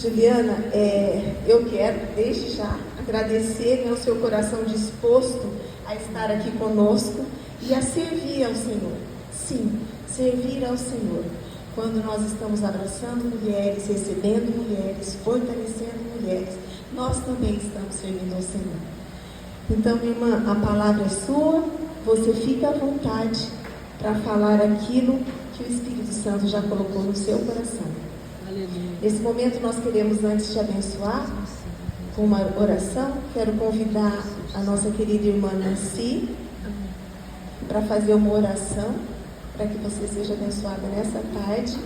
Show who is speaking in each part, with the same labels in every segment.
Speaker 1: Juliana, eu quero, desde já, agradecer ao seu coração disposto a estar aqui conosco e a servir ao Senhor. Sim, servir ao Senhor. Quando nós estamos abraçando mulheres, recebendo mulheres, fortalecendo mulheres, nós também estamos servindo ao Senhor. Então, minha irmã, a palavra é sua, você fica à vontade para falar aquilo que o Espírito Santo já colocou no seu coração. Aleluia. Nesse momento nós queremos, antes de abençoar, com uma oração, quero convidar a nossa querida irmã Nancy para fazer uma oração, para que você seja abençoada nessa tarde,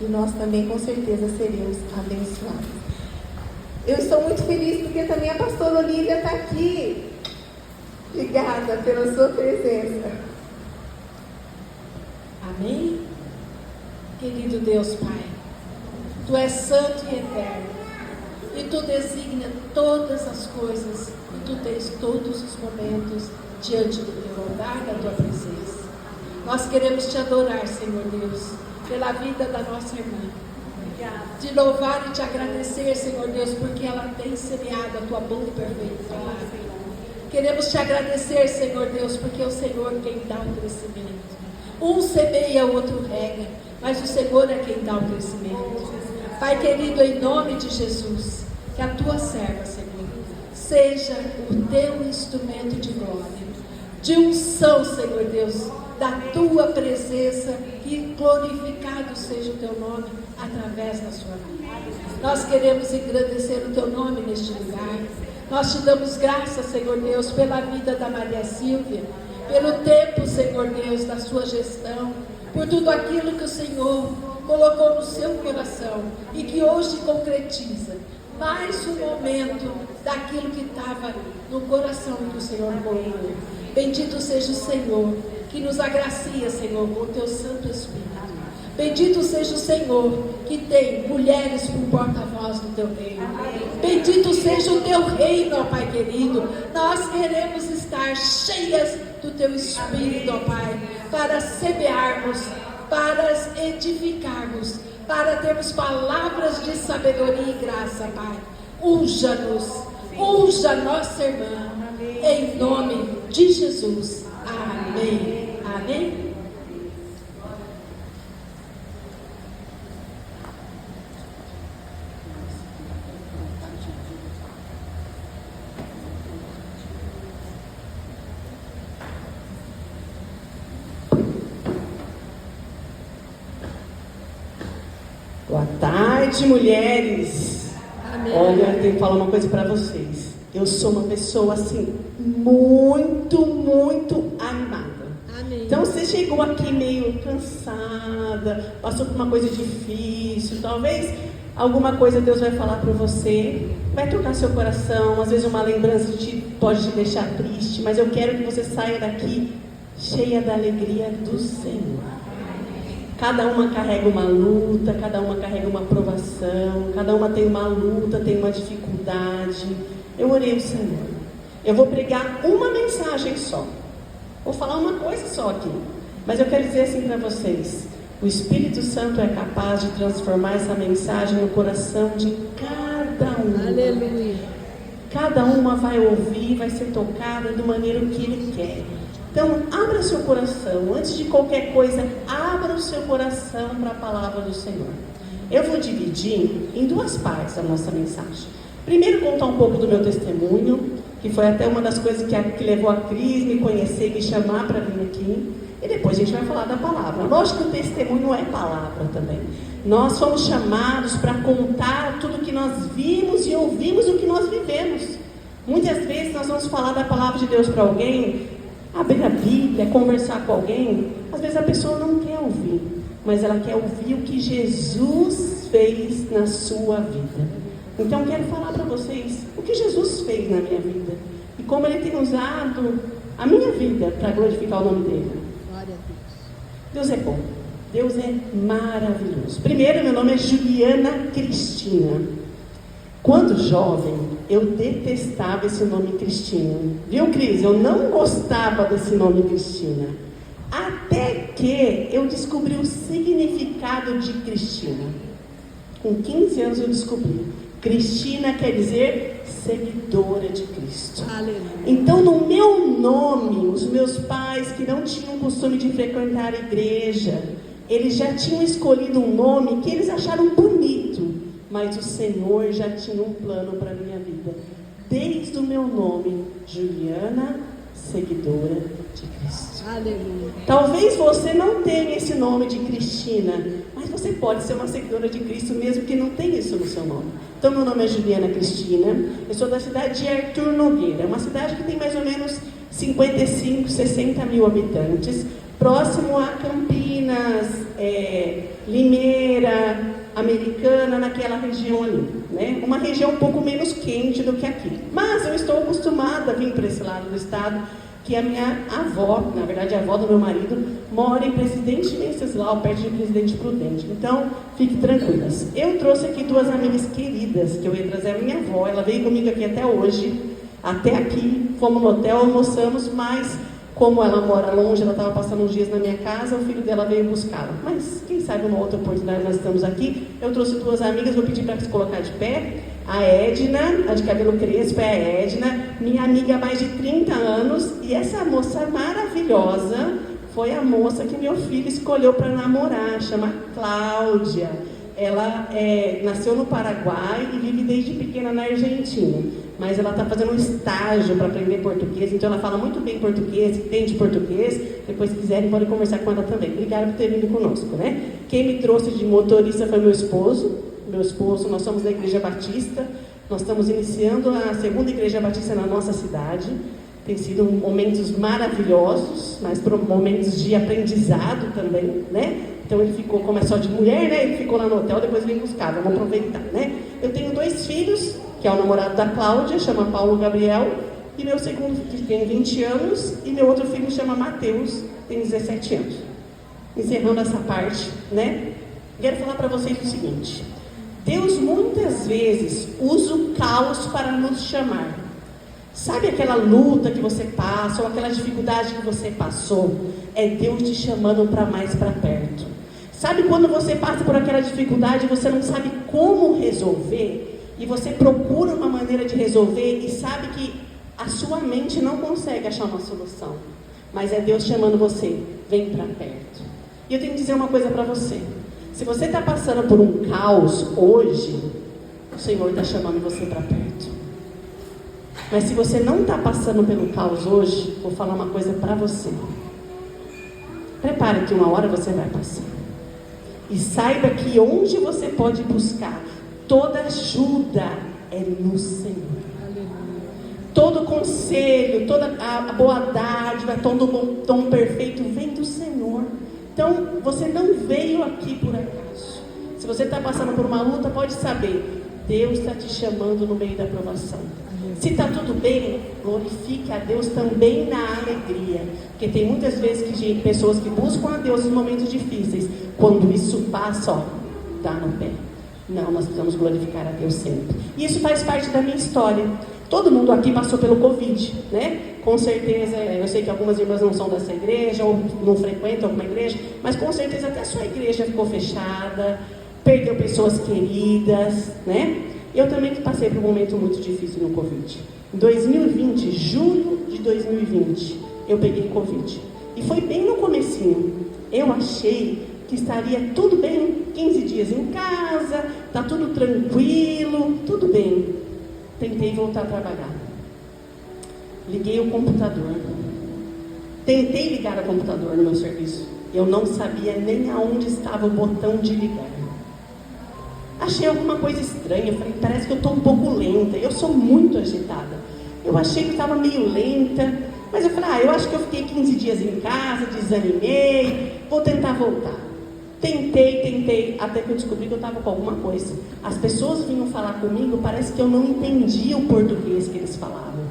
Speaker 1: e nós também com certeza seremos abençoados. Eu estou muito feliz porque também a pastora Olívia está aqui. Obrigada pela sua presença.
Speaker 2: Amém? Querido Deus Pai, Tu és santo e eterno, e Tu designa todas as coisas, e Tu tens todos os momentos diante do Teu altar, da Tua presença. Nós queremos Te adorar, Senhor Deus, pela vida da nossa irmã. De louvar e Te agradecer, Senhor Deus, porque ela tem semeado a Tua boa e perfeita palavra. Queremos Te agradecer, Senhor Deus, porque é o Senhor quem dá o crescimento. Um semeia, o outro rega, mas o Senhor é quem dá o crescimento. Pai querido, em nome de Jesus, que a Tua serva, Senhor, seja o Teu instrumento de glória, de unção, Senhor Deus, da Tua presença, e glorificado seja o Teu nome através da sua vida. Nós queremos engrandecer o Teu nome neste lugar. Nós Te damos graças, Senhor Deus, pela vida da Maria Silvia, pelo tempo, Senhor Deus, da sua gestão, por tudo aquilo que o Senhor colocou no seu coração e que hoje concretiza mais um momento daquilo que estava no coração que o Senhor colocou. Bendito seja o Senhor, que nos agracia, Senhor, com o Teu Santo Espírito. Bendito seja o Senhor, que tem mulheres por porta-voz do Teu reino. Bendito seja o Teu reino, ó Pai querido. Nós queremos estar cheias do Teu Espírito, ó Pai, para semearmos, para edificarmos, para termos palavras de sabedoria e graça, Pai. Unja-nos, unja nossa irmã, em nome de Jesus. Amém. Amém.
Speaker 3: Boa tarde, mulheres.
Speaker 2: Amém.
Speaker 3: Olha, eu tenho que falar uma coisa para vocês. Eu sou uma pessoa assim, muito animada.
Speaker 2: Amém.
Speaker 3: Então você chegou aqui meio cansada, passou por uma coisa difícil, talvez alguma coisa Deus vai falar para você, vai tocar seu coração, às vezes uma lembrança pode te deixar triste, mas eu quero que você saia daqui cheia da alegria do Senhor. Cada uma carrega uma luta, cada uma carrega uma provação, cada uma tem uma luta, tem uma dificuldade. Eu orei ao Senhor. Eu vou pregar uma mensagem só. Vou falar uma coisa só aqui. Mas eu quero dizer assim para vocês. O Espírito Santo é capaz de transformar essa mensagem no coração de cada uma.
Speaker 2: Aleluia.
Speaker 3: Cada uma vai ouvir, vai ser tocada da maneira que Ele quer. Então, abra seu coração. Antes de qualquer coisa, abra o seu coração para a palavra do Senhor. Eu vou dividir em duas partes a nossa mensagem. Primeiro, contar um pouco do meu testemunho, que foi até uma das coisas que levou a Cris me conhecer, me chamar para vir aqui. E depois a gente vai falar da palavra. Lógico que o testemunho é palavra também. Nós fomos chamados para contar tudo que nós vimos e ouvimos, o que nós vivemos. Muitas vezes nós vamos falar da palavra de Deus para alguém, abrir a Bíblia, conversar com alguém. Às vezes a pessoa não quer ouvir, mas ela quer ouvir o que Jesus fez na sua vida. Então quero falar para vocês o que Jesus fez na minha vida e como Ele tem usado a minha vida para glorificar o nome dEle.
Speaker 2: Glória a
Speaker 3: Deus é bom, Deus é maravilhoso. Primeiro, meu nome é Juliana Cristina. Quando jovem, eu detestava esse nome Cristina. Viu, Cris? Eu não gostava desse nome Cristina. Até que eu descobri o significado de Cristina. Com 15 anos eu descobri. Cristina quer dizer seguidora de Cristo.
Speaker 2: Aleluia.
Speaker 3: Então, no meu nome, os meus pais que não tinham costume de frequentar a igreja, eles já tinham escolhido um nome que eles acharam bonito, mas o Senhor já tinha um plano para a minha vida. Desde o meu nome, Juliana, seguidora de Cristo.
Speaker 2: Aleluia.
Speaker 3: Talvez você não tenha esse nome de Cristina, mas você pode ser uma seguidora de Cristo mesmo que não tenha isso no seu nome. Então, meu nome é Juliana Cristina, eu sou da cidade de Arthur Nogueira, uma cidade que tem mais ou menos 55, 60 mil habitantes, próximo a Campinas, Limeira, Americana, naquela região ali, né? Uma região um pouco menos quente do que aqui. Mas eu estou acostumada a vir para esse lado do estado, que a minha avó, na verdade a avó do meu marido, mora em Presidente Venceslau, perto de Presidente Prudente. Então, fiquem tranquilas. Eu trouxe aqui duas amigas queridas, que eu ia trazer a minha avó, ela veio comigo aqui até hoje, até aqui, fomos no hotel, almoçamos, mas como ela mora longe, ela estava passando uns dias na minha casa, o filho dela veio buscá-la. Mas, quem sabe, uma outra oportunidade nós estamos aqui. Eu trouxe duas amigas, vou pedir para se colocar de pé. A Edna, a de cabelo crespo, é a Edna, minha amiga há mais de 30 anos. E essa moça maravilhosa foi a moça que meu filho escolheu para namorar, chama Cláudia. Ela nasceu no Paraguai e vive desde pequena na Argentina. Mas ela está fazendo um estágio para aprender português, então ela fala muito bem português, entende português. Depois, se quiserem, podem conversar com ela também. Obrigada por ter vindo conosco, né? Quem me trouxe de motorista foi meu esposo. Nós somos da Igreja Batista. Nós estamos iniciando a segunda Igreja Batista na nossa cidade. Tem sido momentos maravilhosos, mas momentos de aprendizado também, né? Então ele ficou, como é só de mulher, né? Ele ficou lá no hotel, depois vem buscar, vamos aproveitar, né? Eu tenho 2 filhos, que é o namorado da Cláudia, chama Paulo Gabriel, e meu segundo, que tem 20 anos, e meu outro filho chama Mateus, tem 17 anos. Encerrando essa parte, né? Quero falar para vocês o seguinte: Deus muitas vezes usa o caos para nos chamar. Sabe aquela luta que você passa, ou aquela dificuldade que você passou? É Deus te chamando para mais para perto. Sabe quando você passa por aquela dificuldade e você não sabe como resolver? E você procura uma maneira de resolver e sabe que a sua mente não consegue achar uma solução. Mas é Deus chamando você, vem para perto. E eu tenho que dizer uma coisa para você. Se você está passando por um caos hoje, o Senhor está chamando você para perto. Mas se você não está passando pelo caos hoje, vou falar uma coisa para você. Prepare que uma hora você vai passar. E saiba que onde você pode buscar toda ajuda é no Senhor. Todo conselho, toda a boa dádiva, todo bom tom perfeito vem do Senhor. Então, você não veio aqui por acaso. Se você está passando por uma luta, pode saber, Deus está te chamando no meio da provação. Se está tudo bem, glorifique a Deus também na alegria. Porque tem muitas vezes que pessoas que buscam a Deus em momentos difíceis, quando isso passa, dá no pé. Não, nós precisamos glorificar a Deus sempre. E isso faz parte da minha história. Todo mundo aqui passou pelo Covid, né? Com certeza, eu sei que algumas irmãs não são dessa igreja, ou não frequentam alguma igreja, mas com certeza até a sua igreja ficou fechada, perdeu pessoas queridas, né? Eu também passei por um momento muito difícil no Covid. Em 2020, julho de 2020, eu peguei Covid. E foi bem no comecinho. Eu achei que estaria tudo bem, 15 dias em casa, tá tudo tranquilo, tudo bem. Tentei voltar a trabalhar. Liguei o computador. Tentei ligar o computador no meu serviço. Eu não sabia nem aonde estava o botão de ligar. Achei alguma coisa estranha. Eu falei, parece que eu estou um pouco lenta. Eu sou muito agitada. Eu achei que estava meio lenta. Mas eu falei, eu acho que eu fiquei 15 dias em casa, desanimei, vou tentar voltar. Tentei, até que eu descobri que eu estava com alguma coisa. As pessoas vinham falar comigo, parece que eu não entendia o português que eles falavam.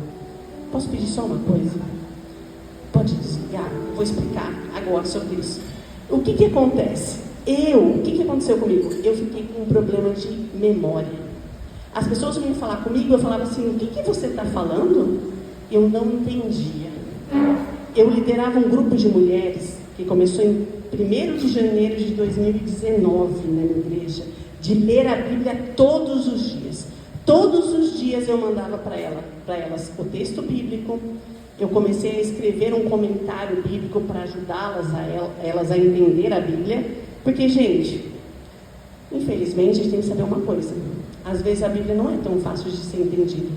Speaker 3: Posso pedir só uma coisa? Pode desligar? Vou explicar agora sobre isso. O que acontece? O que aconteceu comigo? Eu fiquei com um problema de memória. As pessoas vinham falar comigo, eu falava assim, o que você está falando? Eu não entendia. Eu liderava um grupo de mulheres que começou em 1º de janeiro de 2019 na minha igreja. de ler a Bíblia todos os dias. Todos os dias eu mandava para elas o texto bíblico. Eu comecei a escrever um comentário bíblico para ajudá-las elas a entender a Bíblia. Porque, gente, infelizmente a gente tem que saber uma coisa. Às vezes a Bíblia não é tão fácil de ser entendida.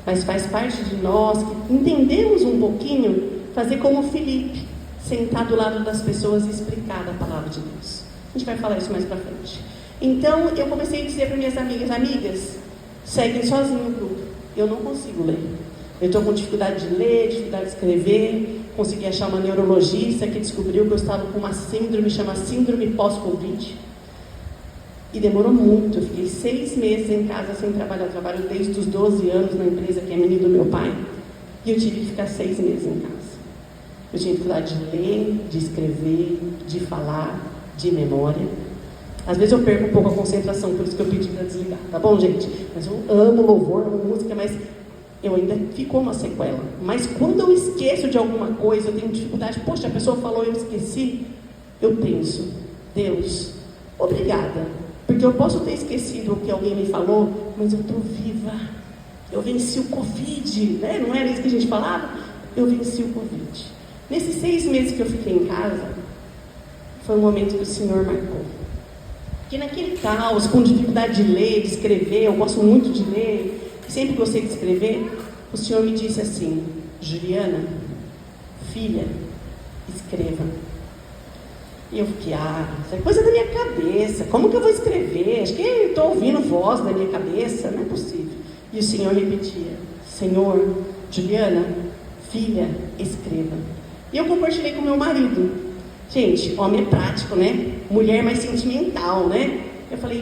Speaker 3: Mas faz parte de nós que entendemos um pouquinho, fazer como Felipe, sentar do lado das pessoas e explicar a palavra de Deus. A gente vai falar isso mais pra frente. Então, eu comecei a dizer para minhas amigas, seguem sozinho o grupo. Eu não consigo ler. Eu estou com dificuldade de ler, dificuldade de escrever. Consegui achar uma neurologista que descobriu que eu estava com uma síndrome, chama síndrome pós-Covid. E demorou muito. Eu fiquei 6 meses em casa sem trabalhar. Eu trabalho desde os 12 anos na empresa que é menino do meu pai. E eu tive que ficar 6 meses em casa. Eu tinha dificuldade de ler, de escrever, de falar, de memória. Às vezes eu perco um pouco a concentração, por isso que eu pedi para desligar. Tá bom, gente? Mas eu amo louvor, amo música, mas eu ainda ficou uma sequela. Mas quando eu esqueço de alguma coisa, eu tenho dificuldade. Poxa, a pessoa falou e eu esqueci. Eu penso, Deus, obrigada. Porque eu posso ter esquecido o que alguém me falou, mas eu estou viva. Eu venci o Covid, né? Não era isso que a gente falava? Eu venci o Covid. Nesses 6 meses que eu fiquei em casa, foi um momento que o Senhor marcou. Porque naquele caos, com dificuldade de ler, de escrever, eu gosto muito de ler, sempre gostei de escrever, o Senhor me disse assim, Juliana, filha, escreva. E eu fiquei, isso é coisa da minha cabeça, como que eu vou escrever? Acho que estou ouvindo voz da minha cabeça, não é possível. E o Senhor repetia, Senhor, Juliana, filha, escreva. E eu compartilhei com meu marido. Gente, homem é prático, né? Mulher mais sentimental, né? Eu falei,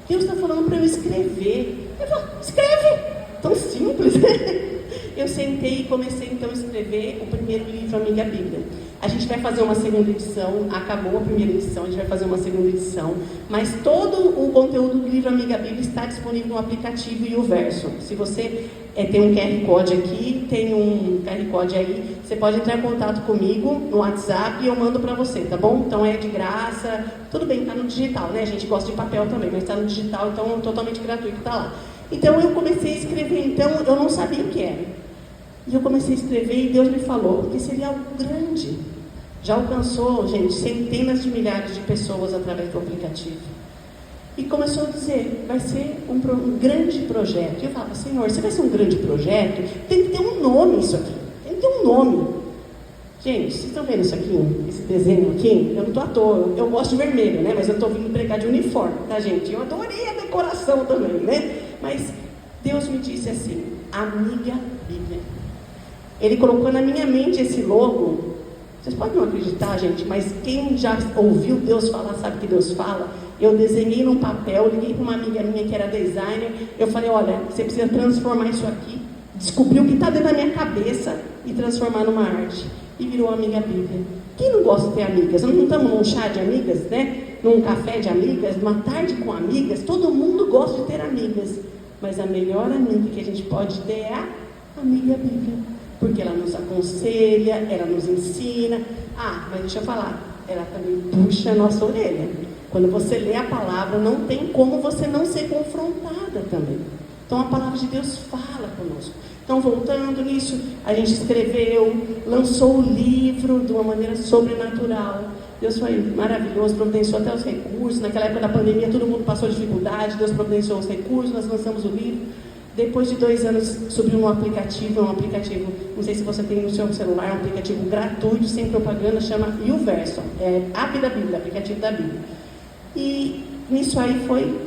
Speaker 3: Deus está falando para eu escrever. Ele falou, escreve! Tão simples, né? Eu sentei e comecei então a escrever o primeiro livro, Amiga Bíblia. A gente vai fazer uma segunda edição, acabou a primeira edição, a gente vai fazer uma segunda edição, mas todo o conteúdo do livro Amiga Bíblia está disponível no aplicativo e o verso. Se você tem um QR Code aqui, tem um QR Code aí, você pode entrar em contato comigo no WhatsApp e eu mando para você, tá bom? Então é de graça, tudo bem, tá no digital, né? A gente gosta de papel também, mas tá no digital, então totalmente gratuito, tá lá. Então eu comecei a escrever, então eu não sabia o que era. E eu comecei a escrever e Deus me falou que seria algo grande. Já alcançou, gente, centenas de milhares de pessoas através do aplicativo. E começou a dizer, vai ser um grande projeto. E eu falava, Senhor, se vai ser um grande projeto, tem que ter um nome isso aqui. Tem que ter um nome. Gente, vocês estão vendo isso aqui? Esse desenho aqui? Eu não estou à toa. Eu gosto de vermelho, né? Mas eu estou vindo pregar de uniforme, tá, gente? Eu adorei a decoração também, né? Mas Deus me disse assim, Amiga Bíblia. Ele colocou na minha mente esse logo. Vocês podem não acreditar, gente, mas quem já ouviu Deus falar, sabe que Deus fala. Eu desenhei num papel, liguei para uma amiga minha que era designer. Eu falei, olha, você precisa transformar isso aqui. Descobrir o que está dentro da minha cabeça e transformar numa arte. E virou Amiga Bíblia. Quem não gosta de ter amigas? Nós não estamos num chá de amigas, né? Num café de amigas, numa tarde com amigas. Todo mundo gosta de ter amigas. Mas a melhor amiga que a gente pode ter é a Amiga Bíblia. Porque ela nos aconselha, ela nos ensina. Mas deixa eu falar, ela também puxa a nossa orelha. Quando você lê a palavra, não tem como você não ser confrontada também. Então a palavra de Deus fala conosco. Então, voltando nisso, a gente escreveu, lançou o livro de uma maneira sobrenatural. Deus foi maravilhoso, providenciou até os recursos. Naquela época da pandemia, todo mundo passou dificuldade, Deus providenciou os recursos, nós lançamos o livro. Depois de 2 anos, subiu um aplicativo, não sei se você tem no seu celular, um aplicativo gratuito, sem propaganda, chama YouVersion, app da Bíblia, aplicativo da Bíblia. E nisso aí foi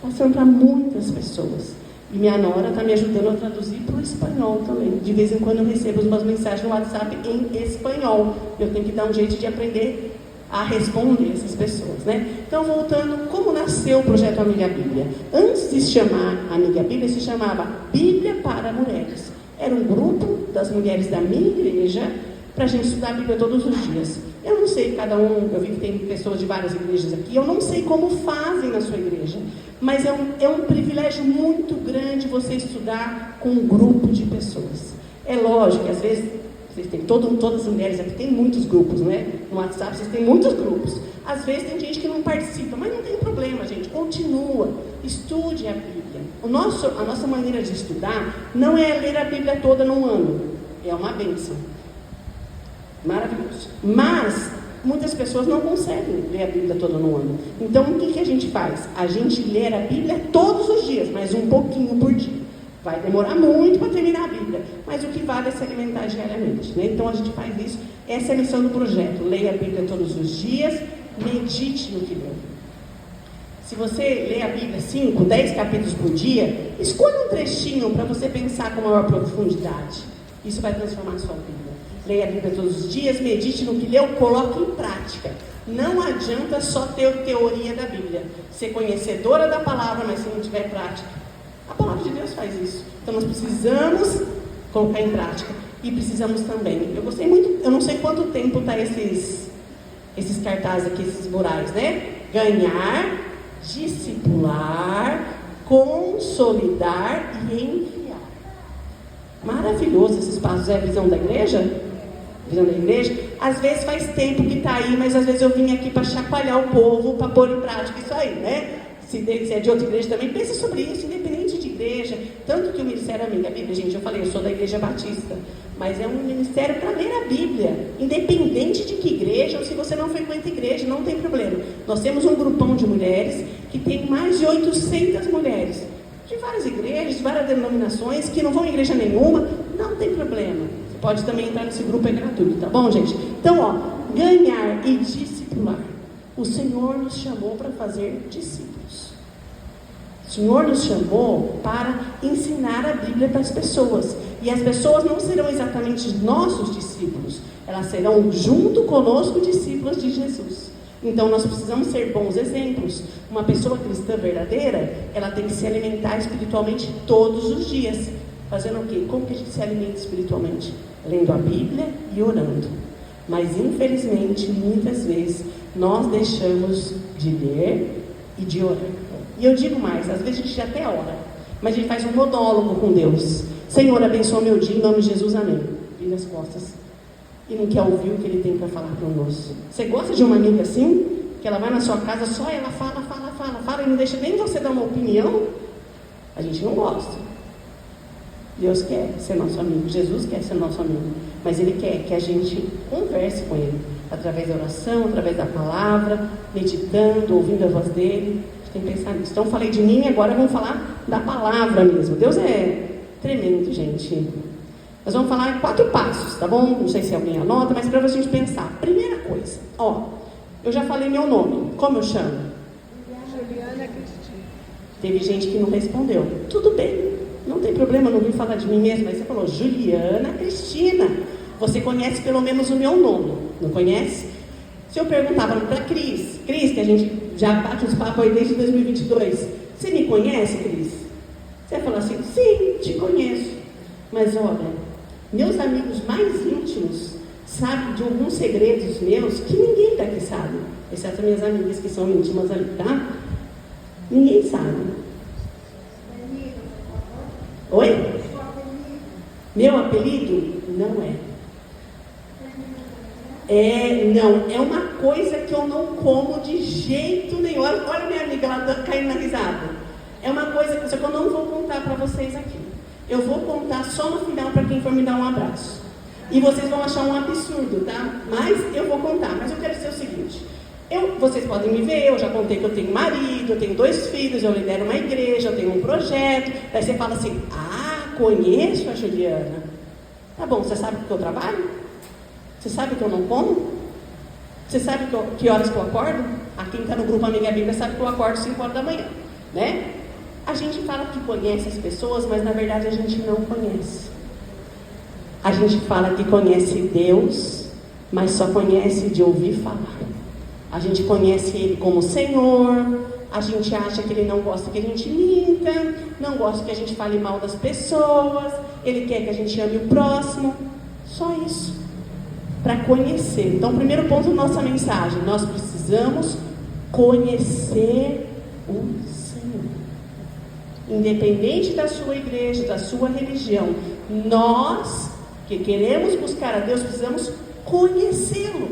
Speaker 3: passando para muitas pessoas. E minha nora está me ajudando a traduzir para o espanhol também. De vez em quando eu recebo umas mensagens no WhatsApp em espanhol. Eu tenho que dar um jeito de aprender a responder essas pessoas, né? Então, voltando, como nasceu o projeto Amiga Bíblia? Antes de se chamar Amiga Bíblia, se chamava Bíblia para Mulheres. Era um grupo das mulheres da minha igreja para a gente estudar a Bíblia todos os dias. Eu não sei, cada um, eu vi que tem pessoas de várias igrejas aqui, eu não sei como fazem na sua igreja, mas é um privilégio muito grande você estudar com um grupo de pessoas. É lógico que às vezes Vocês têm todas as mulheres aqui, tem muitos grupos, né? No WhatsApp vocês têm muitos grupos. Às vezes tem gente que não participa, mas não tem problema, gente. Continua, estude a Bíblia. A nossa maneira de estudar não é ler a Bíblia toda num ano. É uma bênção. Maravilhoso. Mas muitas pessoas não conseguem ler a Bíblia toda no ano. Então o que a gente faz? A gente lê a Bíblia todos os dias, mas um pouquinho por dia. Vai demorar muito para terminar a Bíblia, mas o que vale é se alimentar diariamente, né? Então a gente faz isso. Essa é a missão do projeto. Leia a Bíblia todos os dias, medite no que leu. Se você lê a Bíblia 5, 10 capítulos por dia, escolha um trechinho para você pensar com maior profundidade. Isso vai transformar a sua vida. Leia a Bíblia todos os dias, medite no que leu, coloque em prática. Não adianta só ter teoria da Bíblia. Ser conhecedora da palavra, mas se não tiver prática. A palavra de Deus faz isso. Então nós precisamos colocar em prática. E precisamos também. Eu gostei muito, eu não sei quanto tempo está esses cartazes aqui, esses murais, né? Ganhar, discipular, consolidar e enviar. Maravilhoso esses passos. É a visão da igreja? Visão da igreja? Às vezes faz tempo que está aí, mas às vezes eu vim aqui para chacoalhar o povo, para pôr em prática isso aí, né? Se é de outra igreja também, pense sobre isso, independente de igreja. Tanto que o Ministério Amiga Bíblia, gente, eu falei, eu sou da Igreja Batista, mas é um ministério para ler a Bíblia, independente de que igreja, ou se você não frequenta igreja, não tem problema. Nós temos um grupão de mulheres que tem mais de 800 mulheres, de várias igrejas, de várias denominações, que não vão em igreja nenhuma, não tem problema. Você pode também entrar nesse grupo, é gratuito, tá bom, gente? Então, ó, ganhar e discipular. O Senhor nos chamou para fazer discípulos. O Senhor nos chamou para ensinar a Bíblia para as pessoas. E as pessoas não serão exatamente nossos discípulos. Elas serão, junto conosco, discípulos de Jesus. Então, nós precisamos ser bons exemplos. Uma pessoa cristã verdadeira, ela tem que se alimentar espiritualmente todos os dias. Fazendo o quê? Como que a gente se alimenta espiritualmente? Lendo a Bíblia e orando. Mas, infelizmente, muitas vezes, nós deixamos de ler e de orar. E eu digo mais, às vezes a gente até ora, mas a gente faz um monólogo com Deus. Senhor, abençoa meu dia, em nome de Jesus, amém. Vira as costas. E não quer ouvir o que Ele tem para falar conosco. Você gosta de uma amiga assim? Que ela vai na sua casa, só ela fala, e não deixa nem você dar uma opinião? A gente não gosta. Deus quer ser nosso amigo, Jesus quer ser nosso amigo, mas Ele quer que a gente converse com Ele, através da oração, através da palavra, meditando, ouvindo a voz dEle. A gente tem que pensar nisso. Então, falei de mim, agora vamos falar da palavra mesmo. Deus é tremendo, gente. Nós vamos falar em 4 passos, tá bom? Não sei se alguém anota, mas para a gente pensar. Primeira coisa, ó, eu já falei meu nome. Como eu chamo?
Speaker 2: Juliana Cristina.
Speaker 3: Teve gente que não respondeu. Tudo bem, não tem problema, não vim falar de mim mesma, mas você falou Juliana Cristina. Você conhece pelo menos o meu nome, não conhece? Se eu perguntava para Cris, que a gente já bate uns papos aí desde 2022, você me conhece, Cris? Você vai falar assim, sim, te conheço. Mas olha, meus amigos mais íntimos sabem de alguns segredos meus que ninguém daqui sabe, exceto minhas amigas que são íntimas ali, tá? Ninguém sabe. Oi? Meu apelido? Não é. Não, é uma coisa que eu não como de jeito nenhum. Olha minha amiga, ela tá caindo na risada. É uma coisa só que eu não vou contar para vocês aqui. Eu vou contar só no final para quem for me dar um abraço. E vocês vão achar um absurdo, tá? Mas eu vou contar. Mas eu quero dizer o seguinte. Vocês podem me ver, eu já contei que eu tenho marido, eu tenho 2 filhos, eu lidero uma igreja, eu tenho um projeto. Daí você fala assim, conheço a Juliana. Tá bom, você sabe que eu trabalho? Você sabe que eu não como? Você sabe que horas que eu acordo? Quem está no grupo Amiga Bíblia sabe que eu acordo 5 horas da manhã, né? A gente fala que conhece as pessoas, mas na verdade a gente não conhece. A gente fala que conhece Deus, mas só conhece de ouvir falar. A gente conhece Ele como Senhor, a gente acha que Ele não gosta que a gente minta, não gosta que a gente fale mal das pessoas, Ele quer que a gente ame o próximo. Só isso. Para conhecer. Então, o primeiro ponto da nossa mensagem, nós precisamos conhecer o Senhor. Independente da sua igreja, da sua religião, nós Porque queremos buscar a Deus, precisamos conhecê-lo.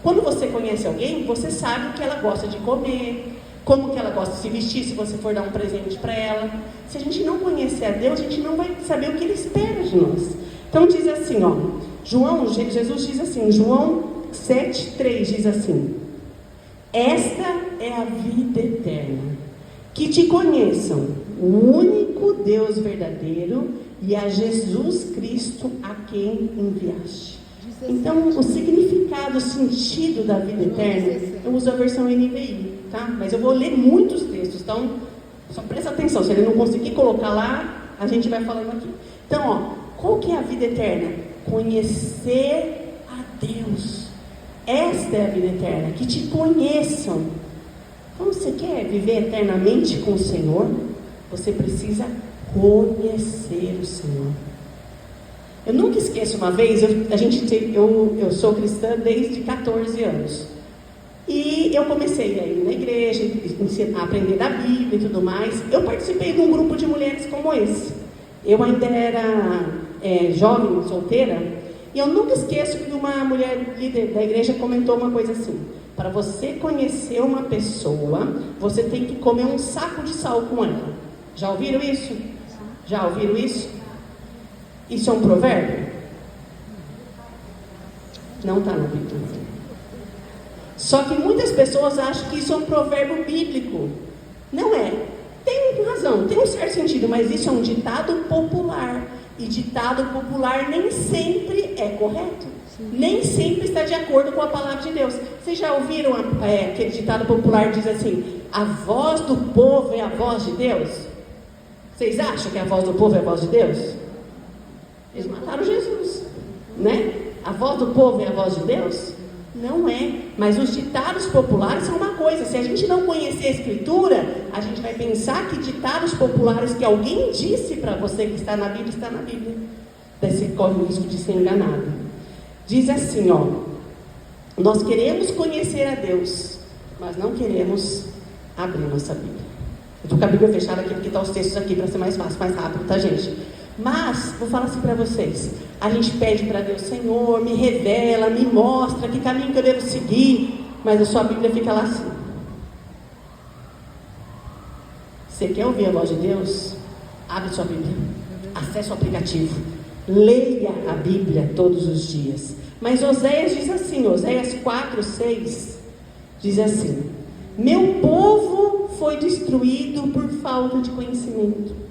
Speaker 3: Quando você conhece alguém, você sabe o que ela gosta de comer, como que ela gosta de se vestir, se você for dar um presente para ela. Se a gente não conhecer a Deus, a gente não vai saber o que Ele espera de nós. Então diz assim, Jesus diz assim, João 7,3 diz assim: esta é a vida eterna, que te conheçam, o único Deus verdadeiro e a Jesus Cristo a quem enviaste. Então, o significado, o sentido da vida eterna, eu uso a versão NVI, tá? Mas eu vou ler muitos textos, então só presta atenção, se ele não conseguir colocar lá, a gente vai falando aqui. Então, qual que é a vida eterna? Conhecer a Deus. Esta é a vida eterna, que te conheçam. Então, você quer viver eternamente com o Senhor? Você precisa conhecer o Senhor. Eu nunca esqueço uma vez, eu sou cristã desde 14 anos. E eu comecei a ir na igreja, a aprender da Bíblia e tudo mais. Eu participei de um grupo de mulheres como esse. Eu ainda era jovem, solteira, e eu nunca esqueço que uma mulher líder da igreja comentou uma coisa assim: para você conhecer uma pessoa, você tem que comer um saco de sal com ela. Já ouviram isso? Já ouviram isso? Isso é um provérbio? Não está na Bíblia. Só que muitas pessoas acham que isso é um provérbio bíblico. Não é. Tem razão, tem um certo sentido, mas isso é um ditado popular. E ditado popular nem sempre é correto. Nem sempre está de acordo com a palavra de Deus. Vocês já ouviram aquele ditado popular que diz assim: a voz do povo é a voz de Deus? Vocês acham que a voz do povo é a voz de Deus? Eles mataram Jesus, né? A voz do povo é a voz de Deus? Não é. Mas os ditados populares são uma coisa. Se a gente não conhecer a Escritura, a gente vai pensar que ditados populares que alguém disse para você que está na Bíblia, está na Bíblia. Daí você corre o risco de ser enganado. Diz assim, nós queremos conhecer a Deus, mas não queremos abrir nossa Bíblia. Eu estou com a Bíblia fechada aqui porque estão os textos aqui para ser mais fácil, mais rápido, tá, gente? Mas, vou falar assim para vocês, a gente pede para Deus: Senhor, me revela, me mostra que caminho que eu devo seguir, mas a sua Bíblia fica lá assim. Você quer ouvir a voz de Deus? Abre sua Bíblia, acesse o aplicativo, leia a Bíblia todos os dias. Mas Oséias diz assim, Oséias 4:6, diz assim: meu povo foi destruído por falta de conhecimento.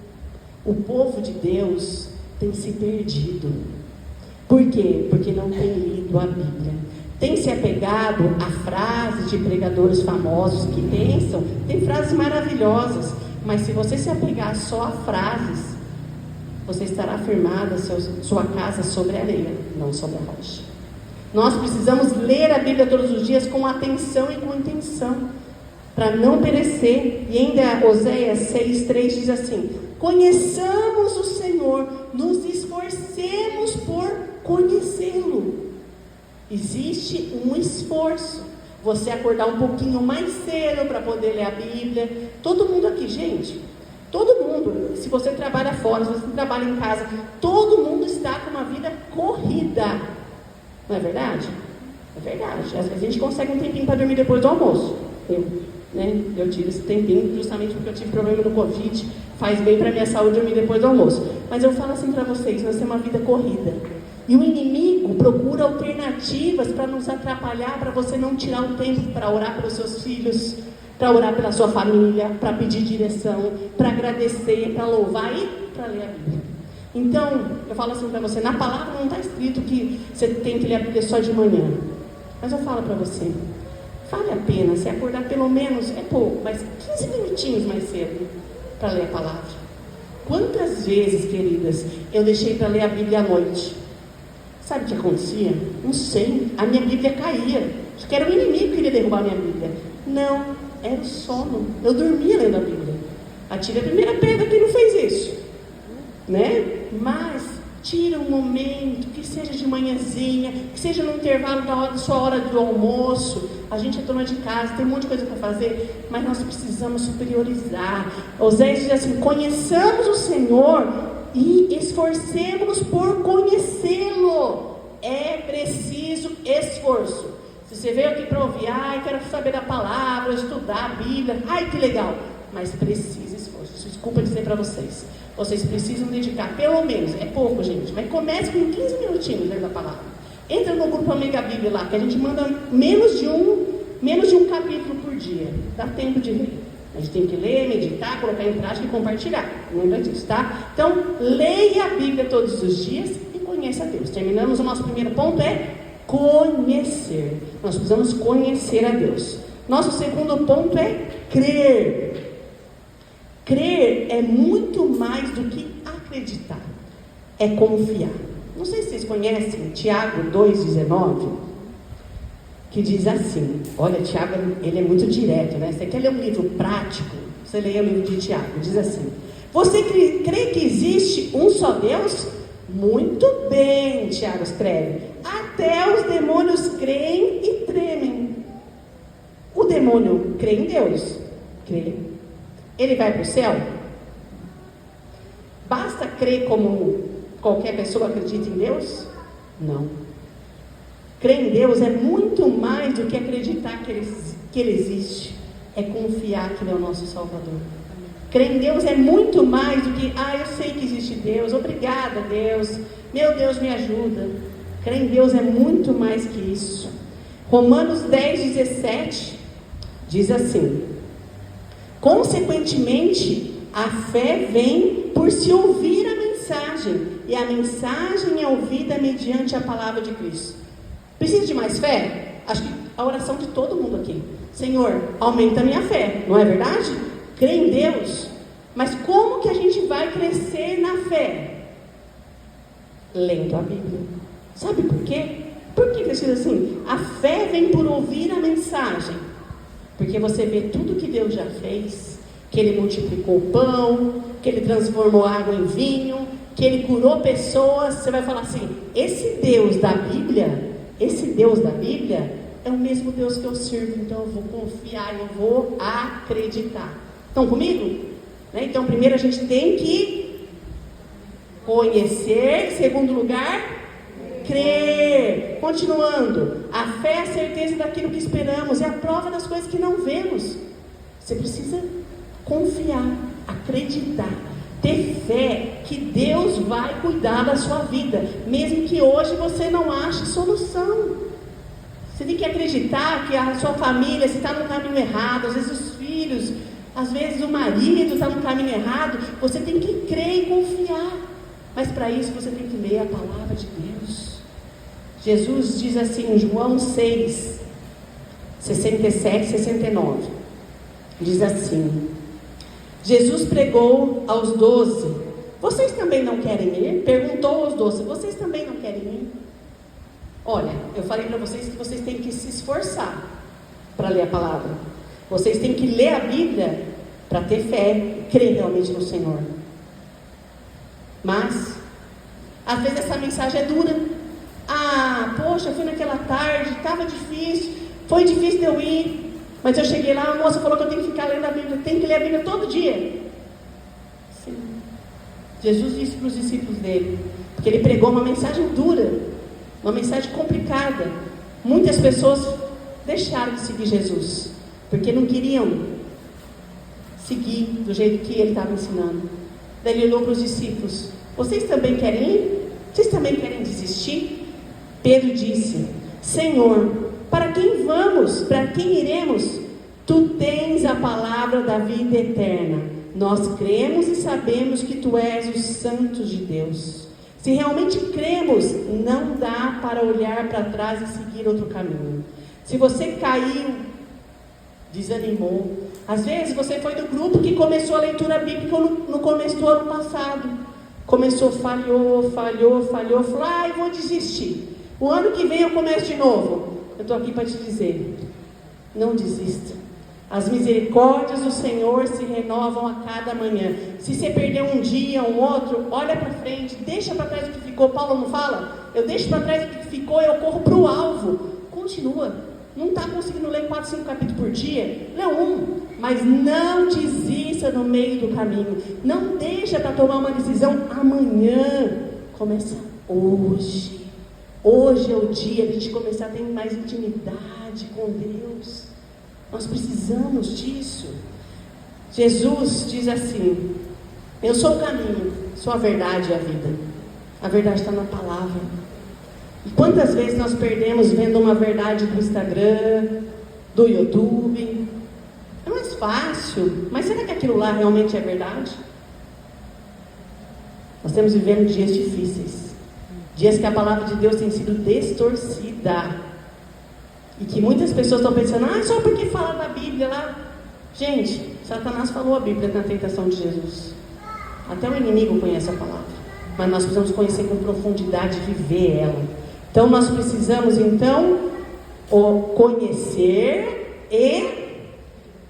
Speaker 3: O povo de Deus tem se perdido. Por quê? Porque não tem lido a Bíblia. Tem se apegado a frases de pregadores famosos que pensam, tem frases maravilhosas, mas se você se apegar só a frases, você estará firmada sua casa sobre a areia, não sobre a rocha. Nós precisamos ler a Bíblia todos os dias com atenção e com intenção, para não perecer. E ainda Oséias 6:3 diz assim: conheçamos o Senhor, nos esforcemos por conhecê-lo. Existe um esforço. Você acordar um pouquinho mais cedo para poder ler a Bíblia. Todo mundo aqui, gente, todo mundo, se você trabalha fora, se você trabalha em casa, todo mundo está com uma vida corrida. Não é verdade? É verdade. Às vezes a gente consegue um tempinho para dormir depois do almoço. Eu tiro esse tempinho justamente porque eu tive problema no Covid. Faz bem para a minha saúde dormir depois do almoço. Mas eu falo assim para vocês: nós temos uma vida corrida. E o inimigo procura alternativas para nos atrapalhar, para você não tirar um tempo para orar pelos seus filhos, para orar pela sua família, para pedir direção, para agradecer, para louvar e para ler a Bíblia. Então, eu falo assim para você: na palavra não está escrito que você tem que ler a Bíblia só de manhã. Mas eu falo para você: vale a pena se acordar pelo menos, é pouco, mas 15 minutinhos mais cedo para ler a palavra. Quantas vezes, queridas, eu deixei para ler a Bíblia à noite? Sabe o que acontecia? Não sei, a minha Bíblia caía. Acho que era o inimigo que queria derrubar a minha Bíblia. Não, era o sono. Eu dormia lendo a Bíblia. Atire a primeira pedra quem não fez isso, né? Mas tira um momento, que seja de manhãzinha, que seja no intervalo da sua hora do almoço. A gente é dona de casa, tem um monte de coisa para fazer, mas nós precisamos priorizar. Oséias diz assim: conheçamos o Senhor e esforcemos-nos por conhecê-lo. É preciso esforço. Se você veio aqui para ouvir, quero saber da palavra, estudar a Bíblia, que legal, mas precisa esforço. Desculpa dizer para vocês, vocês precisam dedicar, pelo menos, é pouco, gente, mas comece com 15 minutinhos dentro da palavra. Entra no grupo Amiga Bíblia lá, que a gente manda menos de um capítulo por dia, dá tempo de ler. A gente tem que ler, meditar, colocar em prática e compartilhar. Lembra disso, tá? Então, leia a Bíblia todos os dias e conheça a Deus. Terminamos, o nosso primeiro ponto é conhecer. Nós precisamos conhecer a Deus. Nosso segundo ponto é crer. Crer é muito mais do que acreditar. É confiar. Não sei se vocês conhecem Tiago 2,19, que diz assim, olha, Tiago, ele é muito direto, né? Você quer ler um livro prático? Você leia o livro de Tiago, diz assim: você crê que existe um só Deus? Muito bem, Tiago escreve, até os demônios creem e tremem. O demônio crê em Deus? Crê. Ele vai para o céu? Basta crer como qualquer pessoa acredita em Deus? Não. Crer em Deus é muito mais do que acreditar que Ele existe. É confiar que Ele é o nosso Salvador. Crer em Deus é muito mais do que, eu sei que existe Deus, obrigada Deus, meu Deus me ajuda. Crer em Deus é muito mais que isso. Romanos 10,17 diz assim: consequentemente, a fé vem por se ouvir a mensagem, e a mensagem é ouvida mediante a palavra de Cristo. Precisa de mais fé? Acho que a oração de todo mundo aqui: Senhor, aumenta a minha fé, não é verdade? Crê em Deus. Mas como que a gente vai crescer na fé? Lendo a Bíblia. Sabe por quê? Por que precisa assim? A fé vem por ouvir a mensagem. Porque você vê tudo que Deus já fez, que Ele multiplicou o pão, que Ele transformou água em vinho, que Ele curou pessoas. Você vai falar assim: esse Deus da Bíblia é o mesmo Deus que eu sirvo, então eu vou confiar, eu vou acreditar. Estão comigo? Então, primeiro a gente tem que conhecer, em segundo lugar, crer. Continuando, a fé é a certeza daquilo que esperamos, é a prova das coisas que não vemos. Você precisa confiar, acreditar, ter fé que Deus vai cuidar da sua vida, mesmo que hoje você não ache solução. Você tem que acreditar que a sua família, se está no caminho errado, às vezes os filhos, às vezes o marido está no caminho errado, você tem que crer e confiar. Mas para isso você tem que ler a palavra de Deus. Jesus diz assim em João 6, 67, 69, diz assim: Jesus pregou aos 12, vocês também não querem ir? Perguntou aos 12, vocês também não querem ir? Olha, eu falei para vocês que vocês têm que se esforçar para ler a palavra. Vocês têm que ler a Bíblia para ter fé, crer realmente no Senhor. Mas, às vezes essa mensagem é dura. Poxa, eu fui naquela tarde, estava difícil, foi difícil de eu ir, mas eu cheguei lá, a moça falou que eu tenho que ficar lendo a Bíblia, tenho que ler a Bíblia todo dia. Sim. Jesus disse para os discípulos dele, porque ele pregou uma mensagem dura, uma mensagem complicada. Muitas pessoas deixaram de seguir Jesus, porque não queriam seguir do jeito que ele estava ensinando. Daí ele olhou para os discípulos: vocês também querem ir? Vocês também querem desistir? Pedro disse: Senhor, para quem vamos? Para quem iremos? Tu tens a palavra da vida eterna. Nós cremos e sabemos que tu és o Santo de Deus. Se realmente cremos, não dá para olhar para trás e seguir outro caminho. Se você caiu, desanimou, às vezes você foi do grupo que começou a leitura bíblica no começo do ano passado, falhou, falou, eu vou desistir, o ano que vem eu começo de novo. Eu estou aqui para te dizer: não desista. As misericórdias do Senhor se renovam a cada manhã. Se você perdeu um dia, um outro, olha para frente, deixa para trás o que ficou. Paulo não fala? Eu deixo para trás o que ficou, eu corro para o alvo. Continua. Não está conseguindo ler 4, 5 capítulos por dia? Lê um, mas não desista desista no meio do caminho. Não deixa para tomar uma decisão amanhã. Começa hoje. Hoje é o dia de a gente começar a ter mais intimidade com Deus. Nós precisamos disso. Jesus diz assim: eu sou o caminho, sou a verdade e a vida. A verdade está na palavra. E quantas vezes nós perdemos vendo uma verdade do Instagram, do YouTube? É mais fácil, mas será que aquilo lá realmente é verdade? Nós estamos vivendo dias difíceis, dias que a palavra de Deus tem sido distorcida, e que muitas pessoas estão pensando: só porque fala da Bíblia lá. Gente, Satanás falou a Bíblia na tentação de Jesus. Até o inimigo conhece a palavra, mas nós precisamos conhecer com profundidade e viver ela. Então nós precisamos conhecer e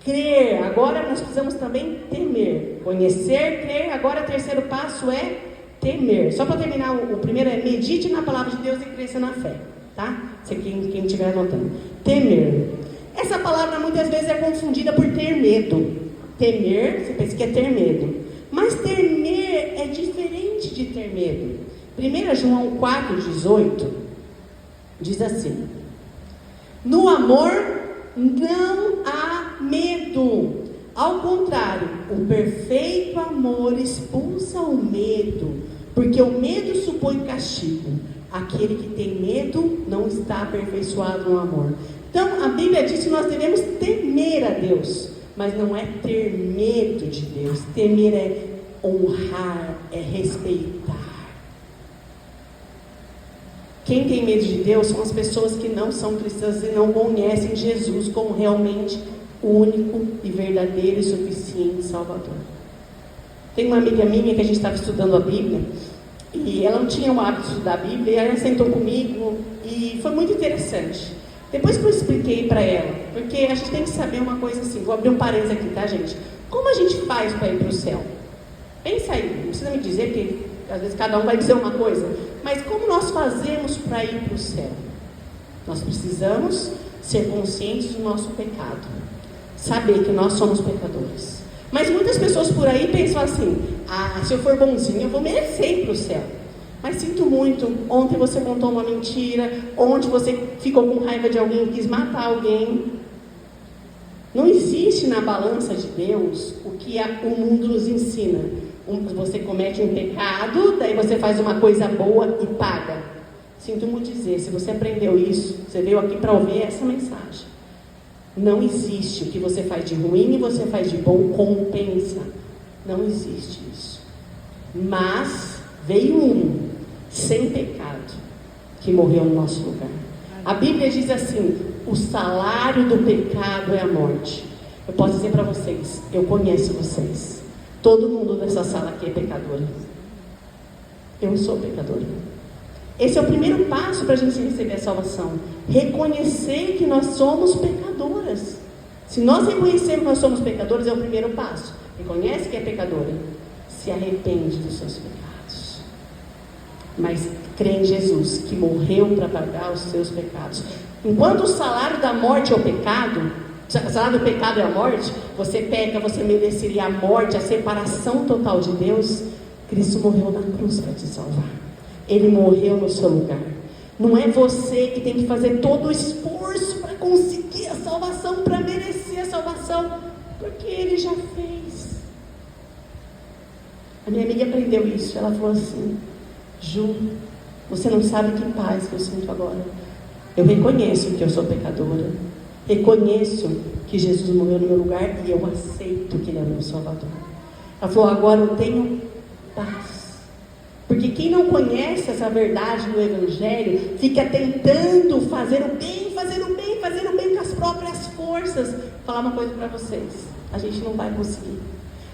Speaker 3: crer. Agora nós precisamos também temer. Conhecer, crer. Agora o terceiro passo é temer. Só para terminar, o primeiro é medite na palavra de Deus e cresça na fé, tá? Quem estiver anotando. Temer. Essa palavra muitas vezes é confundida por ter medo. Temer, você pensa que é ter medo. Mas temer é diferente de ter medo. 1 João 4,18 diz assim: no amor não há medo. Ao contrário, o perfeito amor expulsa o medo, porque o medo supõe castigo. Aquele que tem medo não está aperfeiçoado no amor. Então, a Bíblia diz que nós devemos temer a Deus, mas não é ter medo de Deus. Temer é honrar, é respeitar. Quem tem medo de Deus são as pessoas que não são cristãs e não conhecem Jesus como realmente o único e verdadeiro e suficiente Salvador. Tem uma amiga minha que a gente estava estudando a Bíblia, e ela não tinha o hábito de estudar a Bíblia, e ela sentou comigo, e foi muito interessante. Depois que eu expliquei para ela, porque a gente tem que saber uma coisa assim, vou abrir um parênteses aqui, tá, gente? Como a gente faz para ir para o céu? Pensa aí, não precisa me dizer, porque às vezes cada um vai dizer uma coisa, mas como nós fazemos para ir para o céu? Nós precisamos ser conscientes do nosso pecado, saber que nós somos pecadores. Mas muitas pessoas por aí pensam assim: se eu for bonzinho eu vou merecer ir para o céu. Mas sinto muito, ontem você contou uma mentira, ontem você ficou com raiva de alguém, quis matar alguém. Não existe na balança de Deus o que o mundo nos ensina. Você comete um pecado, daí você faz uma coisa boa e paga. Sinto muito dizer, se você aprendeu isso, você veio aqui para ouvir essa mensagem. Não existe o que você faz de ruim e você faz de bom, compensa. Não existe isso. Mas veio um sem pecado que morreu no nosso lugar. A Bíblia diz assim: o salário do pecado é a morte. Eu posso dizer para vocês, eu conheço vocês. Todo mundo dessa sala aqui é pecadora. Eu sou pecadora. Esse é o primeiro passo para a gente receber a salvação. Reconhecer que nós somos pecadoras. Se nós reconhecermos que nós somos pecadoras, é o primeiro passo. Reconhece que é pecadora, se arrepende dos seus pecados, mas crê em Jesus, que morreu para pagar os seus pecados. Enquanto o salário da morte é o pecado, o salário do pecado é a morte, você peca, você mereceria a morte, a separação total de Deus. Cristo morreu na cruz para te salvar. Ele morreu no seu lugar. Não é você que tem que fazer todo o esforço para conseguir a salvação, para merecer a salvação, porque Ele já fez. A minha amiga aprendeu isso. Ela falou assim: Ju, você não sabe que paz que eu sinto agora. Eu reconheço que eu sou pecadora, reconheço que Jesus morreu no meu lugar e eu aceito que Ele é meu Salvador. Ela falou: agora eu tenho paz. Porque quem não conhece essa verdade do Evangelho fica tentando fazer o bem, fazer o bem, fazer o bem com as próprias forças. Vou falar uma coisa para vocês: a gente não vai conseguir.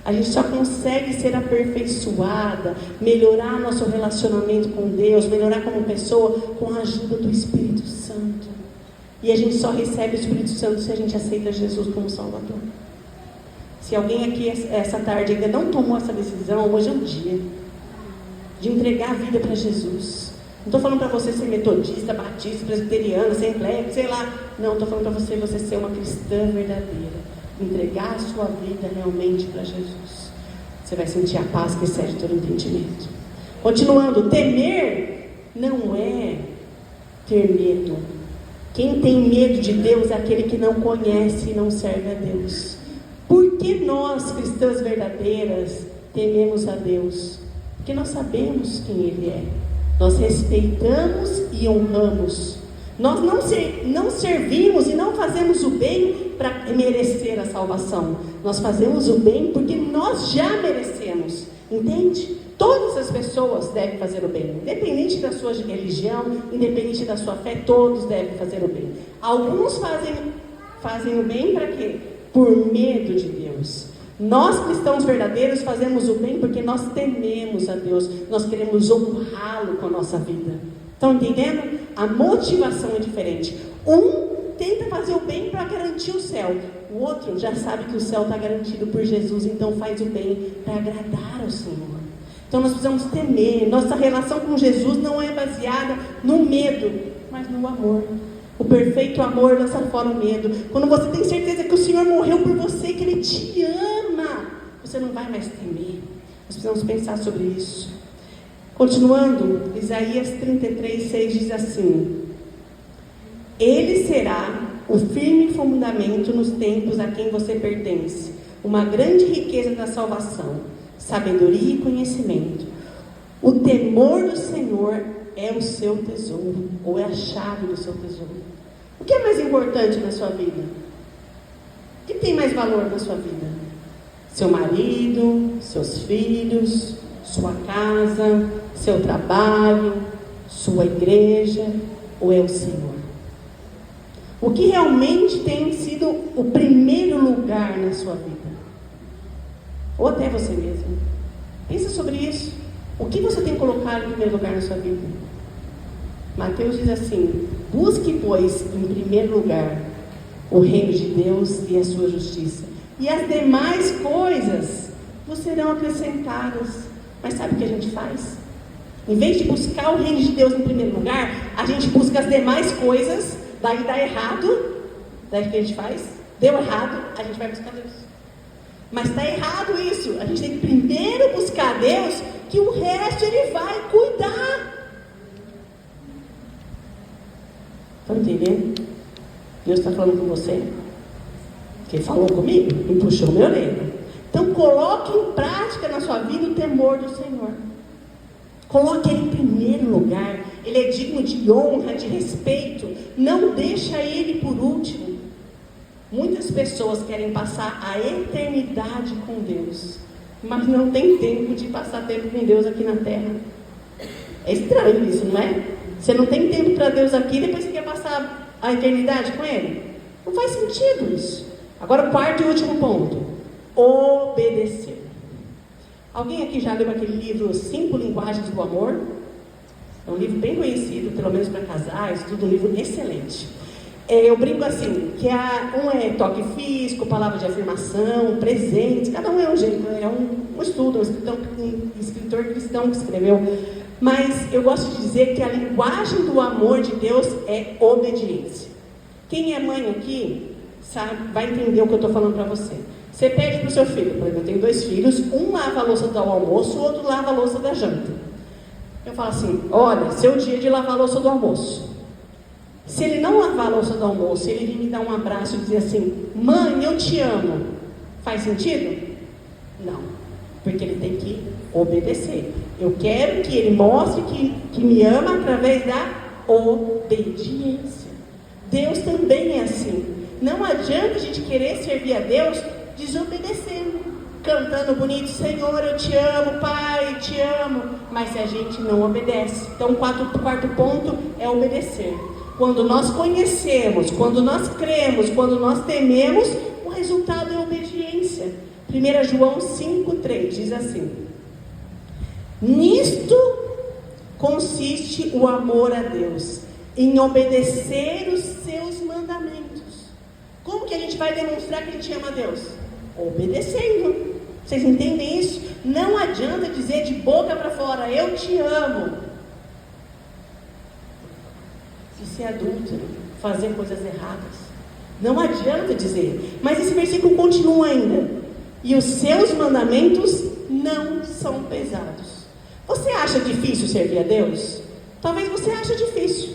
Speaker 3: A gente só consegue ser aperfeiçoada, melhorar nosso relacionamento com Deus, melhorar como pessoa, com a ajuda do Espírito Santo. E a gente só recebe o Espírito Santo se a gente aceita Jesus como Salvador. Se alguém aqui essa tarde ainda não tomou essa decisão, hoje é um dia de entregar a vida para Jesus. Não estou falando para você ser metodista, batista, presbiteriano, assembleia, sei lá. Não, estou falando para você ser uma cristã verdadeira. entregar a sua vida realmente para Jesus, você vai sentir a paz que excede todo entendimento. Continuando, temer não é ter medo. Quem tem medo de Deus é aquele que não conhece e não serve a Deus. Por que nós, cristãs verdadeiras, tememos a Deus? Porque nós sabemos quem Ele é. Nós respeitamos e honramos. Nós não servimos e não fazemos o bem para merecer a salvação. Nós fazemos o bem porque nós já merecemos. Entende? Todas as pessoas devem fazer o bem. Independente da sua religião, independente da sua fé, todos devem fazer o bem. Alguns fazem o bem para quê? Por medo de Deus. Nós, cristãos verdadeiros, fazemos o bem porque nós tememos a Deus. Nós queremos honrá-lo com a nossa vida. Estão entendendo? A motivação é diferente. Um tenta fazer o bem para garantir o céu. O outro já sabe que o céu está garantido por Jesus, então faz o bem para agradar ao Senhor. Então nós precisamos temer. Nossa relação com Jesus não é baseada no medo, mas no amor. O perfeito amor lança fora o medo. Quando você tem certeza que o Senhor morreu por você, que Ele te ama, você não vai mais temer. Nós precisamos pensar sobre isso. Continuando, Isaías 33:6 diz assim: Ele será o firme fundamento nos tempos a quem você pertence, uma grande riqueza da salvação, sabedoria e conhecimento. O temor do Senhor é o seu tesouro, ou é a chave do seu tesouro. O que é mais importante na sua vida? O que tem mais valor na sua vida? Seu marido, seus filhos, sua casa, seu trabalho, sua igreja, ou é o Senhor? O que realmente tem sido o primeiro lugar na sua vida? Ou até você mesmo. Pensa sobre isso. O que você tem colocado em primeiro lugar na sua vida? Mateus diz assim: busque, pois, em primeiro lugar o reino de Deus e a sua justiça, e as demais coisas vos serão acrescentadas. Mas sabe o que a gente faz? Em vez de buscar o reino de Deus em primeiro lugar, a gente busca as demais coisas, daí dá errado. Daí o que a gente faz? Deu errado, a gente vai buscar Deus. Mas está errado isso. A gente tem que primeiro buscar Deus, que o resto Ele vai cuidar. Estão entendendo? Deus está falando com você? Porque Ele falou comigo e puxou minha orelha. Então coloque em prática na sua vida o temor do Senhor. Coloque Ele em primeiro lugar. Ele é digno de honra, de respeito. Não deixa Ele por último. Muitas pessoas querem passar a eternidade com Deus, mas não tem tempo de passar tempo com Deus aqui na terra. É estranho isso, não é? Você não tem tempo para Deus aqui, depois você quer passar a eternidade com Ele? Não faz sentido isso. Agora o quarto e último ponto: obedecer. Alguém aqui já leu aquele livro 5 Linguagens do Amor? É um livro bem conhecido, pelo menos para casais, tudo um livro excelente. Eu brinco assim, que um é toque físico, palavra de afirmação, presentes, cada um é um jeito, é um estudo, um escritor cristão que escreveu. Mas eu gosto de dizer que a linguagem do amor de Deus é obediência. Quem é mãe aqui sabe, vai entender o que eu estou falando para você. Você pede para o seu filho, por exemplo, eu tenho 2 filhos, um lava a louça do almoço, o outro lava a louça da janta. Eu falo assim: olha, seu dia de lavar a louça do almoço. Se ele não lavar a louça do almoço, ele vir me dar um abraço e dizer assim: mãe, eu te amo. Faz sentido? Não. Porque ele tem que obedecer. Eu quero que ele mostre que me ama através da obediência. Deus também é assim. Não adianta a gente querer servir a Deus desobedecendo, cantando bonito: Senhor, eu te amo, Pai, te amo. Mas se a gente não obedece. Então o quarto ponto é obedecer. Quando nós conhecemos, quando nós cremos, quando nós tememos, o resultado é obediência. 1 João 5,3 diz assim: nisto consiste o amor a Deus, em obedecer os seus mandamentos. Como que a gente vai demonstrar que a gente ama a Deus? Obedecendo. Vocês entendem isso? Não adianta dizer de boca para fora: eu te amo. E ser adúltero, fazer coisas erradas. Não adianta dizer. Mas esse versículo continua ainda. E os seus mandamentos não são pesados. Você acha difícil servir a Deus? Talvez você ache difícil.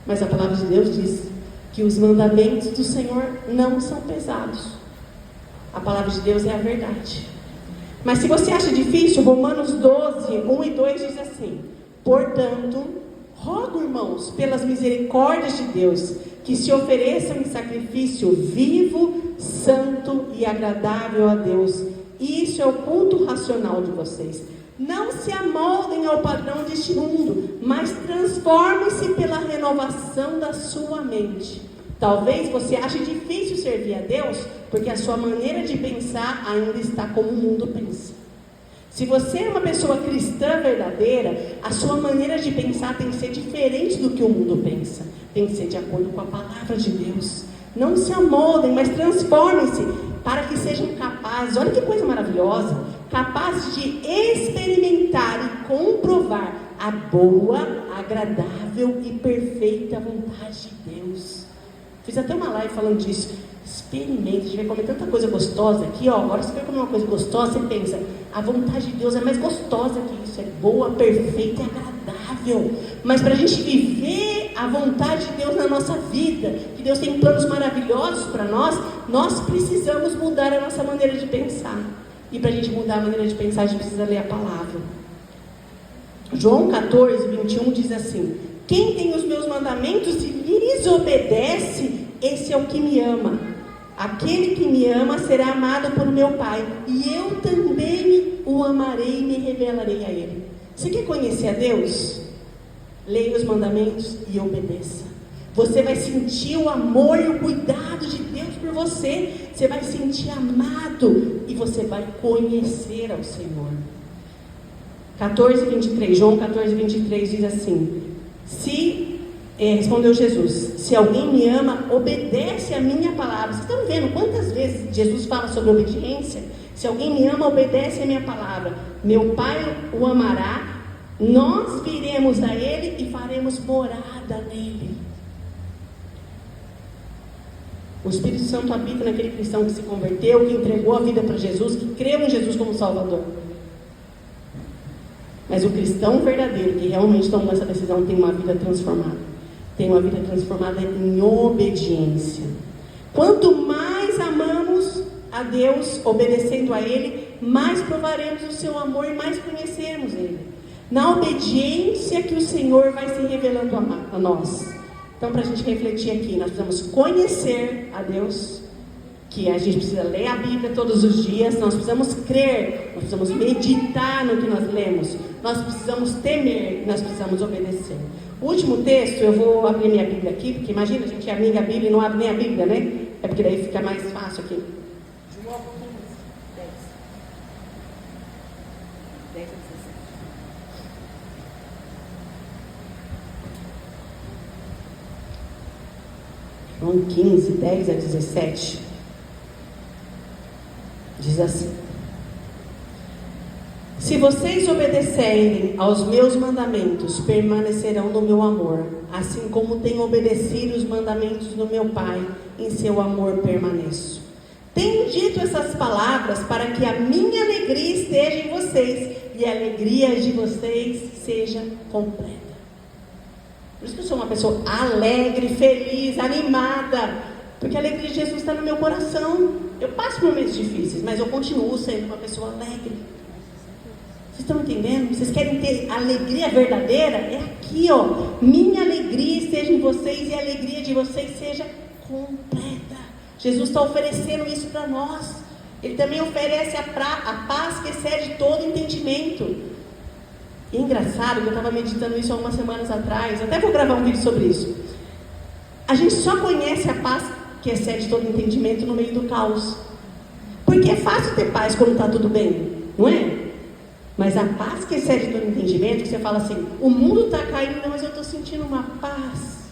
Speaker 3: Mas a palavra de Deus diz que os mandamentos do Senhor não são pesados. A palavra de Deus é a verdade. Mas se você acha difícil, Romanos 12, 1 e 2 diz assim: portanto, rogo, irmãos, pelas misericórdias de Deus, que se ofereçam em sacrifício vivo, santo e agradável a Deus. Isso é o culto racional de vocês. Não se amoldem ao padrão deste mundo, mas transformem-se pela renovação da sua mente. Talvez você ache difícil servir a Deus, porque a sua maneira de pensar ainda está como o mundo pensa. Se você é uma pessoa cristã verdadeira, a sua maneira de pensar tem que ser diferente do que o mundo pensa. Tem que ser de acordo com a palavra de Deus. Não se amoldem, mas transformem-se para que sejam capazes, olha que coisa maravilhosa, capazes de experimentar e comprovar a boa, agradável e perfeita vontade de Deus. Fiz até uma live falando disso. Experimente, a gente vai comer tanta coisa gostosa aqui, ó. Agora você vai comer uma coisa gostosa, você pensa, a vontade de Deus é mais gostosa que isso, é boa, perfeita e agradável. Mas para a gente viver a vontade de Deus na nossa vida, que Deus tem planos maravilhosos para nós, nós precisamos mudar a nossa maneira de pensar. E para a gente mudar a maneira de pensar, a gente precisa ler a palavra. João 14, 21 diz assim: quem tem os meus mandamentos e lhes obedece, esse é o que me ama. Aquele que me ama será amado por meu Pai, e eu também o amarei e me revelarei a Ele. Você quer conhecer a Deus? Leia os mandamentos e obedeça. Você vai sentir o amor e o cuidado de Deus por você. Você vai sentir amado e você vai conhecer ao Senhor. 14:23, João 14:23 diz assim: respondeu Jesus: se alguém me ama, obedece a minha palavra. Vocês estão vendo quantas vezes Jesus fala sobre obediência? Se alguém me ama, obedece a minha palavra. Meu Pai o amará, nós viremos a Ele e faremos morada nele. O Espírito Santo habita naquele cristão que se converteu, que entregou a vida para Jesus, que creu em Jesus como Salvador. Mas o cristão verdadeiro, que realmente tomou essa decisão, tem uma vida transformada. Tem uma vida transformada em obediência. Quanto mais amamos a Deus, obedecendo a Ele, mais provaremos o seu amor e mais conheceremos Ele. Na obediência que o Senhor vai se revelando a nós. Então, para a gente refletir aqui, nós precisamos conhecer a Deus, que a gente precisa ler a Bíblia todos os dias, nós precisamos crer, nós precisamos meditar no que nós lemos, nós precisamos temer, nós precisamos obedecer. O último texto, eu vou abrir minha Bíblia aqui, porque imagina, a gente amiga a Bíblia e não abre nem a Bíblia, né? É porque daí fica mais fácil aqui.
Speaker 4: João 15, 10. 10 a 17.
Speaker 3: João 15, 10 a 17. Diz assim: se vocês obedecerem aos meus mandamentos, permanecerão no meu amor, assim como tenho obedecido os mandamentos do meu Pai, em seu amor permaneço. Tenho dito essas palavras para que a minha alegria esteja em vocês e a alegria de vocês seja completa. Por isso que eu sou uma pessoa alegre, feliz, animada, porque a alegria de Jesus está no meu coração. Eu passo momentos difíceis, mas eu continuo sendo uma pessoa alegre. Vocês estão entendendo? Vocês querem ter alegria verdadeira? É aqui, ó. Minha alegria esteja em vocês e a alegria de vocês seja completa. Jesus está oferecendo isso para nós. Ele também oferece a paz que excede todo entendimento. E é engraçado que eu estava meditando isso algumas semanas atrás. Até vou gravar um vídeo sobre isso. A gente só conhece a paz que excede todo entendimento no meio do caos. Porque é fácil ter paz quando está tudo bem, não é? Mas a paz que excede todo entendimento, que você fala assim, o mundo está caindo, mas eu estou sentindo uma paz.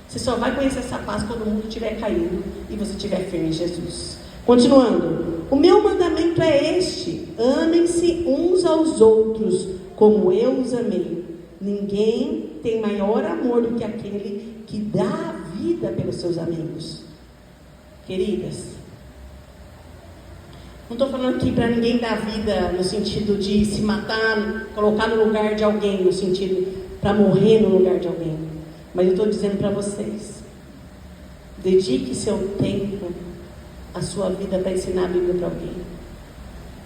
Speaker 3: Você só vai conhecer essa paz quando o mundo estiver caindo e você estiver firme em Jesus. Continuando. O meu mandamento é este: amem-se uns aos outros, como eu os amei. Ninguém tem maior amor do que aquele que dá a vida pelos seus amigos. Queridas, não estou falando aqui para ninguém dar vida no sentido de se matar, colocar no lugar de alguém, no sentido para morrer no lugar de alguém. Mas eu estou dizendo para vocês, dedique seu tempo, a sua vida para ensinar a Bíblia para alguém.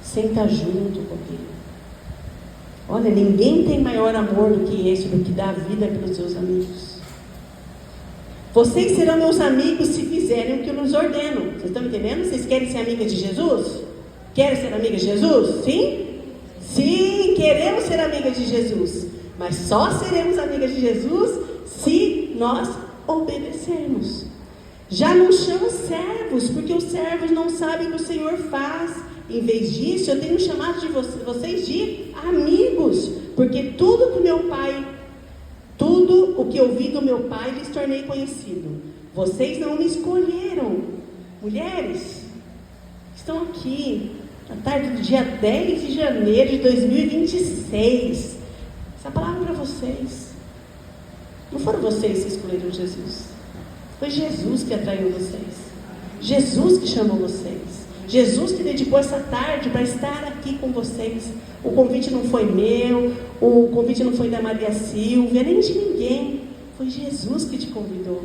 Speaker 3: Senta junto com alguém. Olha, ninguém tem maior amor do que esse, do que dar vida pelos seus amigos. Vocês serão meus amigos se fizerem o que eu nos ordeno. Vocês estão entendendo? Vocês querem ser amigas de Jesus? Querem ser amigas de Jesus? Sim? Sim, queremos ser amigas de Jesus. Mas só seremos amigas de Jesus se nós obedecermos. Já não chamo servos, porque os servos não sabem o que o Senhor faz. Em vez disso, eu tenho chamado de vocês de amigos, porque tudo o que ouvi do meu Pai lhes tornei conhecido. Vocês não me escolheram. Mulheres, estão aqui na tarde do dia 10 de janeiro de 2026. Essa palavra é para vocês. Não foram vocês que escolheram Jesus. Foi Jesus que atraiu vocês. Jesus que chamou vocês. Jesus que dedicou essa tarde para estar aqui com vocês. O convite não foi meu, o convite não foi da Maria Silvia, nem de ninguém. Foi Jesus que te convidou.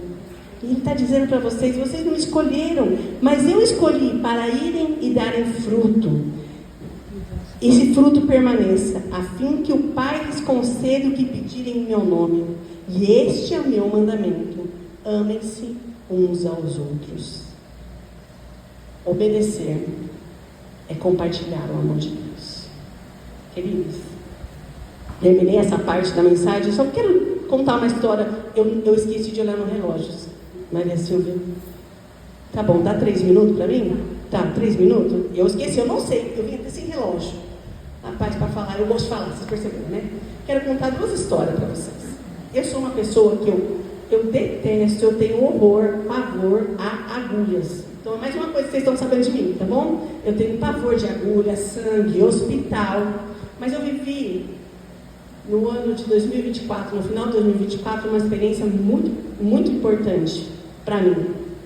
Speaker 3: E Ele está dizendo para vocês, vocês não escolheram, mas eu escolhi para irem e darem fruto. Esse fruto permaneça, a fim que o Pai lhes conceda o que pedirem em meu nome. E este é o meu mandamento: amem-se uns aos outros. Obedecer é compartilhar o amor de Deus. Queridos, terminei essa parte da mensagem, só quero contar uma história. Eu esqueci de olhar no relógio. Maria Silvia, tá bom, dá 3 minutos para mim? Tá, 3 minutos? Eu esqueci, eu não sei, eu vim até sem relógio. Rapaz, para falar, eu gosto de falar, vocês perceberam, né? Quero contar 2 histórias para vocês. Eu sou uma pessoa que eu detesto, eu tenho horror, pavor a agulhas. Então é mais uma coisa que vocês estão sabendo de mim, tá bom? Eu tenho pavor de agulha, sangue, hospital. Mas eu vivi no ano de 2024, no final de 2024, uma experiência muito, muito importante para mim,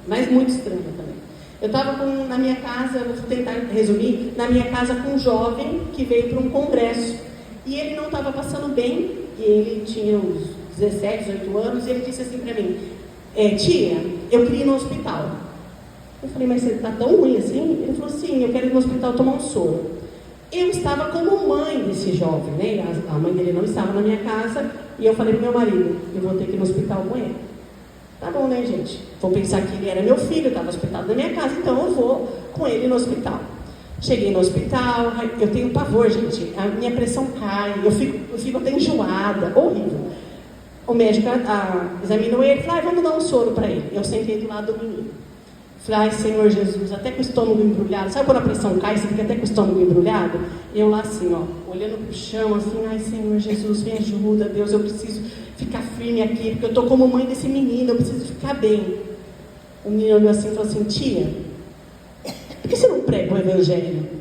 Speaker 3: mas muito estranha também. Eu estava na minha casa, vou tentar resumir, na minha casa com um jovem que veio para um congresso. E ele não estava passando bem, e ele tinha uns 17, 18 anos, e ele disse assim para mim, tia, eu queria ir no hospital. Eu falei, mas você está tão ruim assim? Ele falou, sim, eu quero ir no hospital tomar um soro. Eu estava como mãe desse jovem, né? A mãe dele não estava na minha casa, e eu falei para meu marido, eu vou ter que ir no hospital com ele. Tá bom, né, gente? Vou pensar que ele era meu filho, estava hospitado na minha casa, então eu vou com ele no hospital. Cheguei no hospital, eu tenho pavor, gente, a minha pressão cai, eu fico até enjoada, horrível. O médico examinou ele e falou, vamos dar um soro para ele. Eu sentei do lado do menino. Falei, ai, Senhor Jesus, até com o estômago embrulhado. Sabe quando a pressão cai, você fica até com o estômago embrulhado? Eu lá assim, ó, olhando pro chão, assim, ai, Senhor Jesus, me ajuda, Deus, eu preciso ficar firme aqui, porque eu tô como mãe desse menino, eu preciso ficar bem. O menino olhou assim e falou assim, tia, por que você não prega o evangelho?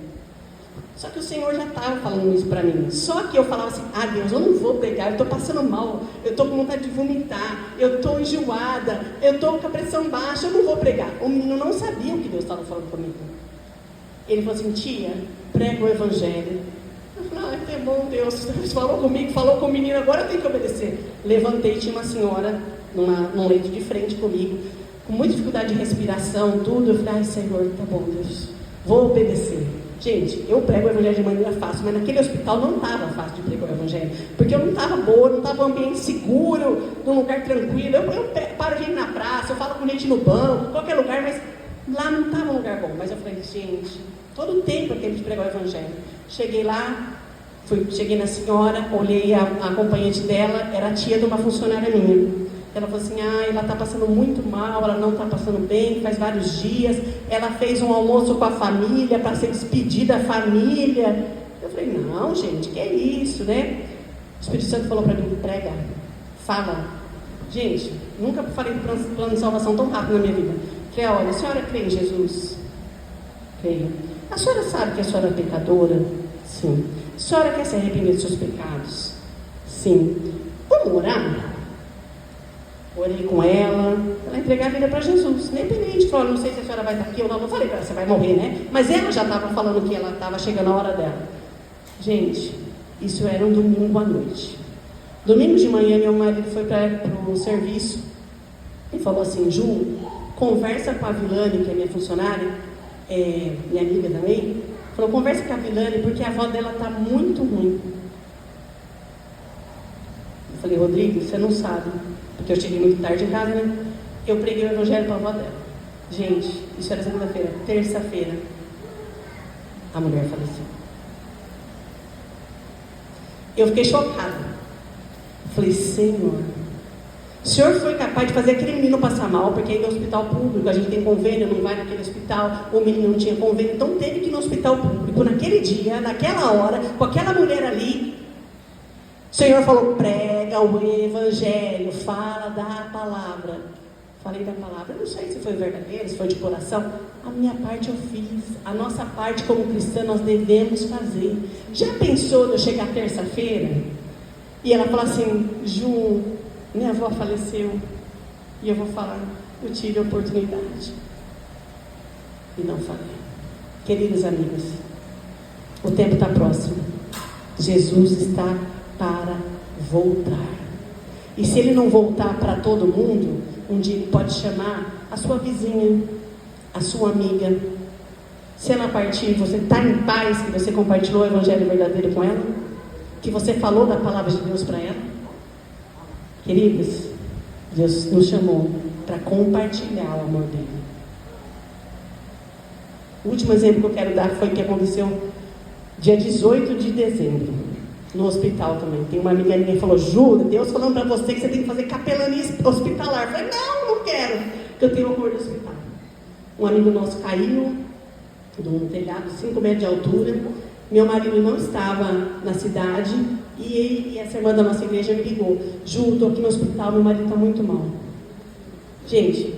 Speaker 3: Só que o Senhor já estava falando isso para mim. Só que eu falava assim, Deus, eu não vou pregar, eu estou passando mal, eu estou com vontade de vomitar, eu estou enjoada, eu estou com a pressão baixa, eu não vou pregar. O menino não sabia o que Deus estava falando comigo. Ele falou assim, tia, prega o evangelho. Eu falei, que bom, Deus falou comigo, falou com o menino, agora eu tenho que obedecer. Levantei, tinha uma senhora num leito de frente comigo, com muita dificuldade de respiração, tudo. Eu falei, Senhor, tá bom, Deus, vou obedecer. Gente, eu prego o evangelho de maneira fácil, mas naquele hospital não estava fácil de pregar o evangelho, porque eu não estava boa, não estava um ambiente seguro, num lugar tranquilo. Eu paro gente na praça, eu falo com gente no banco, qualquer lugar, mas lá não estava um lugar bom. Mas eu falei, gente, todo o tempo é tempo de pregar o evangelho. Cheguei lá, cheguei na senhora, olhei a acompanhante dela, era a tia de uma funcionária minha. Ela falou assim, ela está passando muito mal, ela não está passando bem, faz vários dias. Ela fez um almoço com a família, para ser despedida da família. Eu falei, não, gente, que é isso, né? O Espírito Santo falou para mim, prega, fala. Gente, nunca falei do plano de salvação tão rápido na minha vida. Falei, olha, a senhora crê em Jesus? Creio. A senhora sabe que a senhora é pecadora? Sim. A senhora quer se arrepender dos seus pecados? Sim. Vamos orar? Orei com ela entregar a vida para Jesus. Independente, falou, não sei se a senhora vai estar aqui ou não. Não falei para ela, você vai morrer, né? Mas ela já estava falando que ela estava chegando a hora dela. Gente, isso era um domingo à noite. Domingo de manhã, meu marido foi para o serviço e falou assim: Ju, conversa com a Vilane, que é minha funcionária, minha amiga também. Falou, conversa com a Vilane, porque a avó dela está muito ruim. Eu falei, Rodrigo, você não sabe, porque eu cheguei muito tarde em casa, né? Eu preguei o evangelho para a avó dela. Gente, isso era segunda-feira. Terça-feira, a mulher faleceu. Eu fiquei chocada. Falei, Senhor, o Senhor foi capaz de fazer aquele menino passar mal, porque aí no hospital público, a gente tem convênio, não vai naquele hospital, o menino não tinha convênio, então teve que ir no hospital público, naquele dia, naquela hora, com aquela mulher ali. O Senhor falou, prega o evangelho, fala da palavra. Falei da palavra, eu não sei se foi verdadeiro, se foi de coração. A minha parte eu fiz, a nossa parte como cristã nós devemos fazer. Já pensou de eu chegar terça-feira e ela falar assim, Ju, minha avó faleceu, e eu vou falar, eu tive a oportunidade e não falei. Queridas amigas, o tempo está próximo. Jesus está para voltar. E se ele não voltar para todo mundo, um dia ele pode chamar a sua vizinha, a sua amiga. Se ela partir, você está em paz, que você compartilhou o evangelho verdadeiro com ela, que você falou da palavra de Deus para ela. Queridos, Deus nos chamou para compartilhar o amor dele. O último exemplo que eu quero dar foi o que aconteceu dia 18 de dezembro, no hospital também. Tem uma amiga minha que falou, Ju, Deus falando para você que você tem que fazer capelania hospitalar. Eu falei, não quero, porque eu tenho horror de hospital. Um amigo nosso caiu de um telhado, 5 metros de altura. Meu marido não estava na cidade e essa irmã da nossa igreja me ligou. Ju, estou aqui no hospital, meu marido está muito mal. Gente,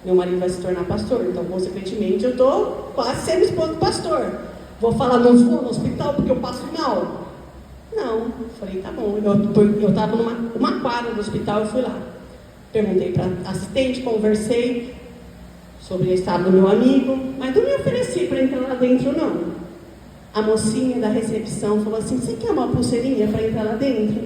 Speaker 3: meu marido vai se tornar pastor, então consequentemente eu estou quase sendo esposa do pastor. Vou falar, não vou no hospital porque eu passo mal. Não, falei, tá bom. Eu estava numa quadra do hospital e fui lá. Perguntei para a assistente, conversei sobre o estado do meu amigo, mas não me ofereci para entrar lá dentro, não. A mocinha da recepção falou assim, você quer uma pulseirinha para entrar lá dentro?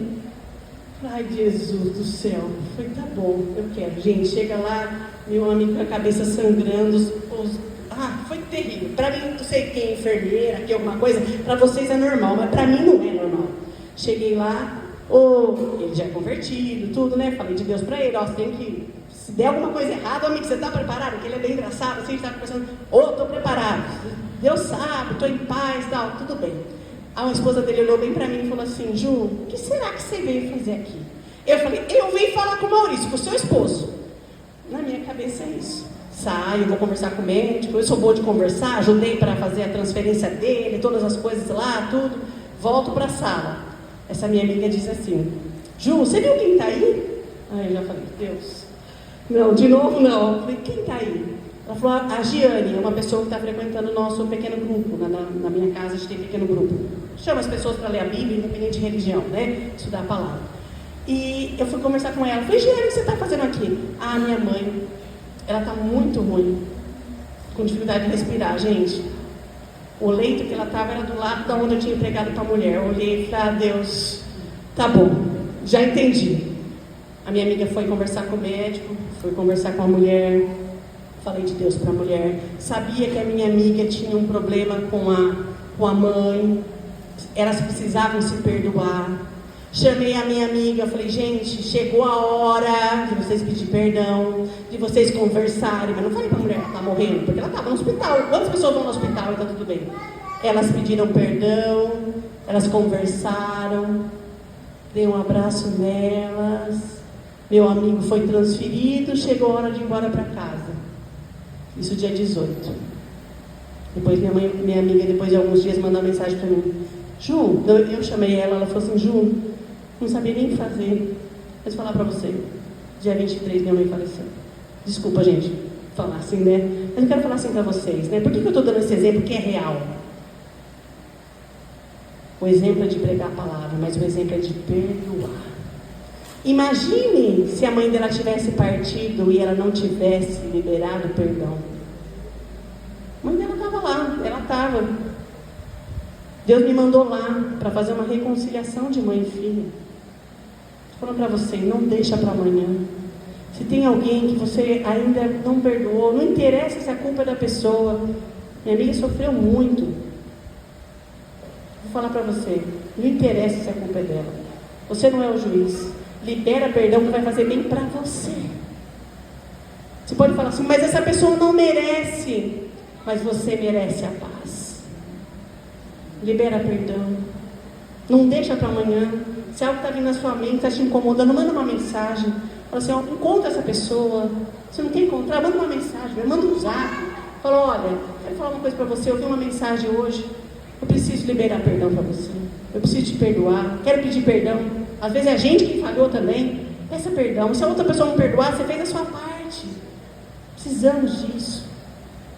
Speaker 3: Ai, Jesus do céu. Eu falei, tá bom, eu quero. Gente, chega lá, meu amigo com a cabeça sangrando, foi terrível. Para mim, não sei quem é enfermeira, aqui alguma coisa, para vocês é normal, mas para mim não é normal. Cheguei lá, ele já é convertido, tudo, né? Falei de Deus para ele, você tem que, se der alguma coisa errada, amigo, você está preparado? Porque ele é bem engraçado, assim, a gente está conversando, estou preparado, Deus sabe, estou em paz, tal, tudo bem. A esposa dele olhou bem para mim e falou assim, Ju, o que será que você veio fazer aqui? Eu falei, eu vim falar com o Maurício, com o seu esposo. Na minha cabeça é isso. Saio, vou conversar com o médico, eu sou boa de conversar, ajudei para fazer a transferência dele, todas as coisas lá, tudo. Volto para a sala. Essa minha amiga diz assim, Ju, você viu quem está aí? Aí eu já falei, Deus. Não, de novo não. Eu falei, quem está aí? Ela falou, a Giane é uma pessoa que está frequentando o nosso pequeno grupo. Na minha casa a gente tem pequeno grupo. Chama as pessoas para ler a Bíblia, independente de religião, né? Estudar a palavra. E eu fui conversar com ela. Eu falei, Giane, o que você está fazendo aqui? Ah, minha mãe, ela está muito ruim, com dificuldade de respirar, gente. O leito que ela estava era do lado da onde eu tinha pregado para a mulher. Eu olhei e falei, Deus, tá bom, já entendi. A minha amiga foi conversar com o médico, foi conversar com a mulher, falei de Deus para a mulher. Sabia que a minha amiga tinha um problema com a mãe, elas precisavam se perdoar. Chamei a minha amiga, falei, gente, chegou a hora de vocês pedir perdão, de vocês conversarem. Mas não falei para a mulher que está morrendo, porque ela estava no hospital. Quantas pessoas vão no hospital e está tudo bem? Elas pediram perdão, elas conversaram, dei um abraço nelas. Meu amigo foi transferido, chegou a hora de ir embora para casa. Isso dia 18. Depois minha amiga, depois de alguns dias, mandou uma mensagem para mim. Ju, eu chamei ela falou assim, Ju, não sabia nem fazer. Mas falar para você, dia 23 minha mãe faleceu. Desculpa, gente, falar assim, né? Mas eu quero falar assim para vocês, né? Por que eu estou dando esse exemplo que é real? O exemplo é de pregar a palavra, mas o exemplo é de perdoar. Imagine se a mãe dela tivesse partido e ela não tivesse liberado o perdão. A mãe dela estava lá, ela estava. Deus me mandou lá para fazer uma reconciliação de mãe e filha. Estou falando para você, não deixa para amanhã. Se tem alguém que você ainda não perdoou, não interessa se a culpa é da pessoa. Minha amiga sofreu muito. Vou falar para você, não interessa se a culpa é dela. Você não é o juiz. Libera perdão que vai fazer bem para você. Você pode falar assim, mas essa pessoa não merece. Mas você merece a paz. Libera perdão. Não deixa para amanhã. Se algo está vindo na sua mente, está te incomodando, manda uma mensagem. Fala assim, ó, encontra essa pessoa. Se não quer encontrar, manda uma mensagem, manda um zap. Fala, olha, quero falar uma coisa para você. Eu vi uma mensagem hoje. Eu preciso liberar perdão para você. Eu preciso te perdoar. Quero pedir perdão. Às vezes é a gente que falhou também. Peça perdão. Se a outra pessoa não perdoar, você fez a sua parte. Precisamos disso.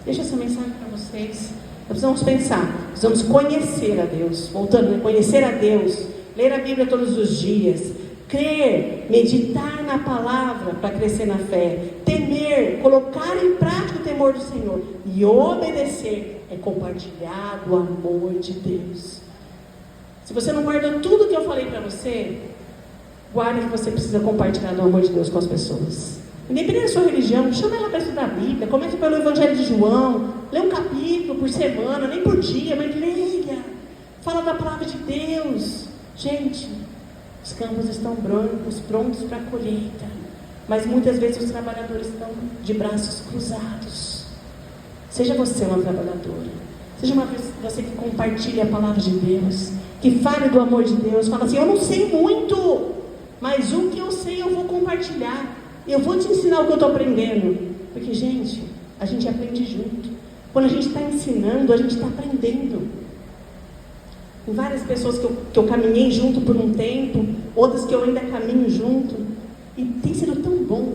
Speaker 3: Deixa essa mensagem para vocês. Nós precisamos pensar. Precisamos conhecer a Deus. Voltando, conhecer a Deus. Ler a Bíblia todos os dias. Crer, meditar na palavra para crescer na fé. Temer, colocar em prática o temor do Senhor. E obedecer é compartilhar o amor de Deus. Se você não guardou tudo que eu falei para você, guarde que você precisa compartilhar do amor de Deus com as pessoas. Independente da sua religião, chama ela para estudar a Bíblia, comece pelo Evangelho de João, lê um capítulo por semana, nem por dia, mas leia. Fala da palavra de Deus. Gente, os campos estão brancos, prontos para a colheita, mas muitas vezes os trabalhadores estão de braços cruzados. Seja você uma trabalhadora, seja você que compartilha a palavra de Deus, que fale do amor de Deus, fala assim, eu não sei muito, mas o que eu sei eu vou compartilhar, eu vou te ensinar o que eu estou aprendendo, porque gente, a gente aprende junto, quando a gente está ensinando, a gente está aprendendo. Tem várias pessoas que eu caminhei junto por um tempo, outras que eu ainda caminho junto, e tem sido tão bom,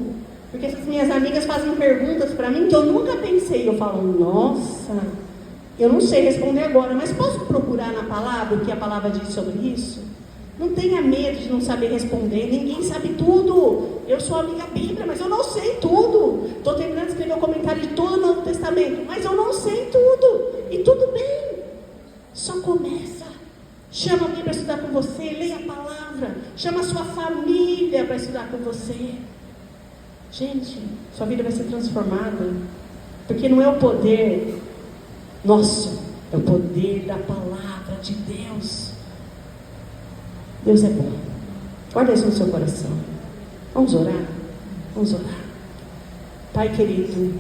Speaker 3: porque essas minhas amigas fazem perguntas para mim que eu nunca pensei. Eu falo, nossa, eu não sei responder agora, mas posso procurar na palavra o que a palavra diz sobre isso? Não tenha medo de não saber responder, ninguém sabe tudo. Eu sou amiga Bíblia, mas eu não sei tudo. Estou terminando de escrever o comentário de todo o Novo Testamento, mas eu não sei tudo, e tudo bem, só começa. Chama alguém para estudar com você, leia a palavra, chama a sua família para estudar com você. Gente, sua vida vai ser transformada, porque não é o poder nosso, é o poder da palavra de Deus. Deus é bom. Guarda isso no seu coração. Vamos orar? Vamos orar. Pai querido,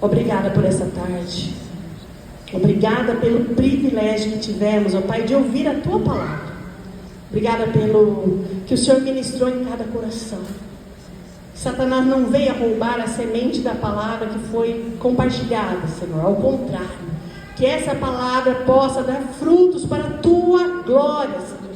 Speaker 3: obrigada por essa tarde. Obrigada pelo privilégio que tivemos, ó Pai, de ouvir a Tua palavra. Obrigada pelo que o Senhor ministrou em cada coração. Satanás não veio a roubar a semente da palavra que foi compartilhada, Senhor. Ao contrário, que essa palavra possa dar frutos para a Tua glória, Senhor.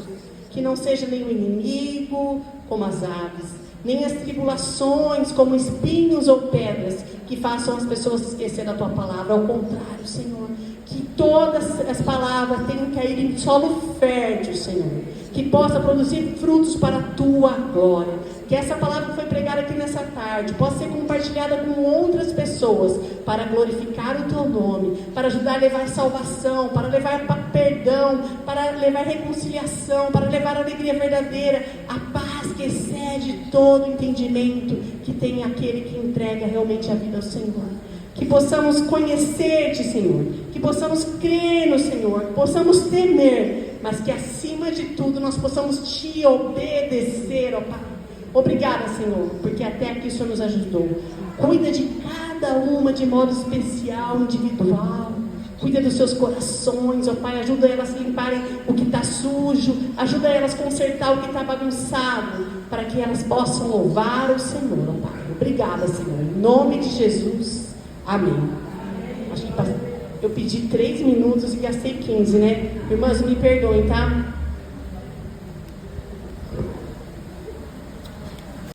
Speaker 3: Que não seja nem o inimigo como as aves, nem as tribulações como espinhos ou pedras que façam as pessoas esquecer da Tua palavra. Ao contrário, Senhor, que todas as palavras tenham que cair em solo fértil, Senhor, que possa produzir frutos para a Tua glória. Que essa palavra que foi pregada aqui nessa tarde possa ser compartilhada com outras pessoas para glorificar o Teu nome, para ajudar a levar salvação, para levar perdão, para levar reconciliação, para levar alegria verdadeira, a paz que excede todo entendimento que tem aquele que entrega realmente a vida ao Senhor. Que possamos conhecer-te, Senhor, que possamos crer no Senhor, que possamos temer, mas que acima de tudo nós possamos Te obedecer, ó Pai. Obrigada, Senhor, porque até aqui o Senhor nos ajudou. Cuida de cada uma de modo especial, individual. Cuida dos seus corações, ó Pai. Ajuda elas a limparem o que está sujo. Ajuda elas a consertar o que está bagunçado, para que elas possam louvar o Senhor, ó Pai. Obrigada, Senhor. Em nome de Jesus. Amém. Acho que eu pedi 3 minutos e gastei 15, né? Irmãs, me perdoem, tá?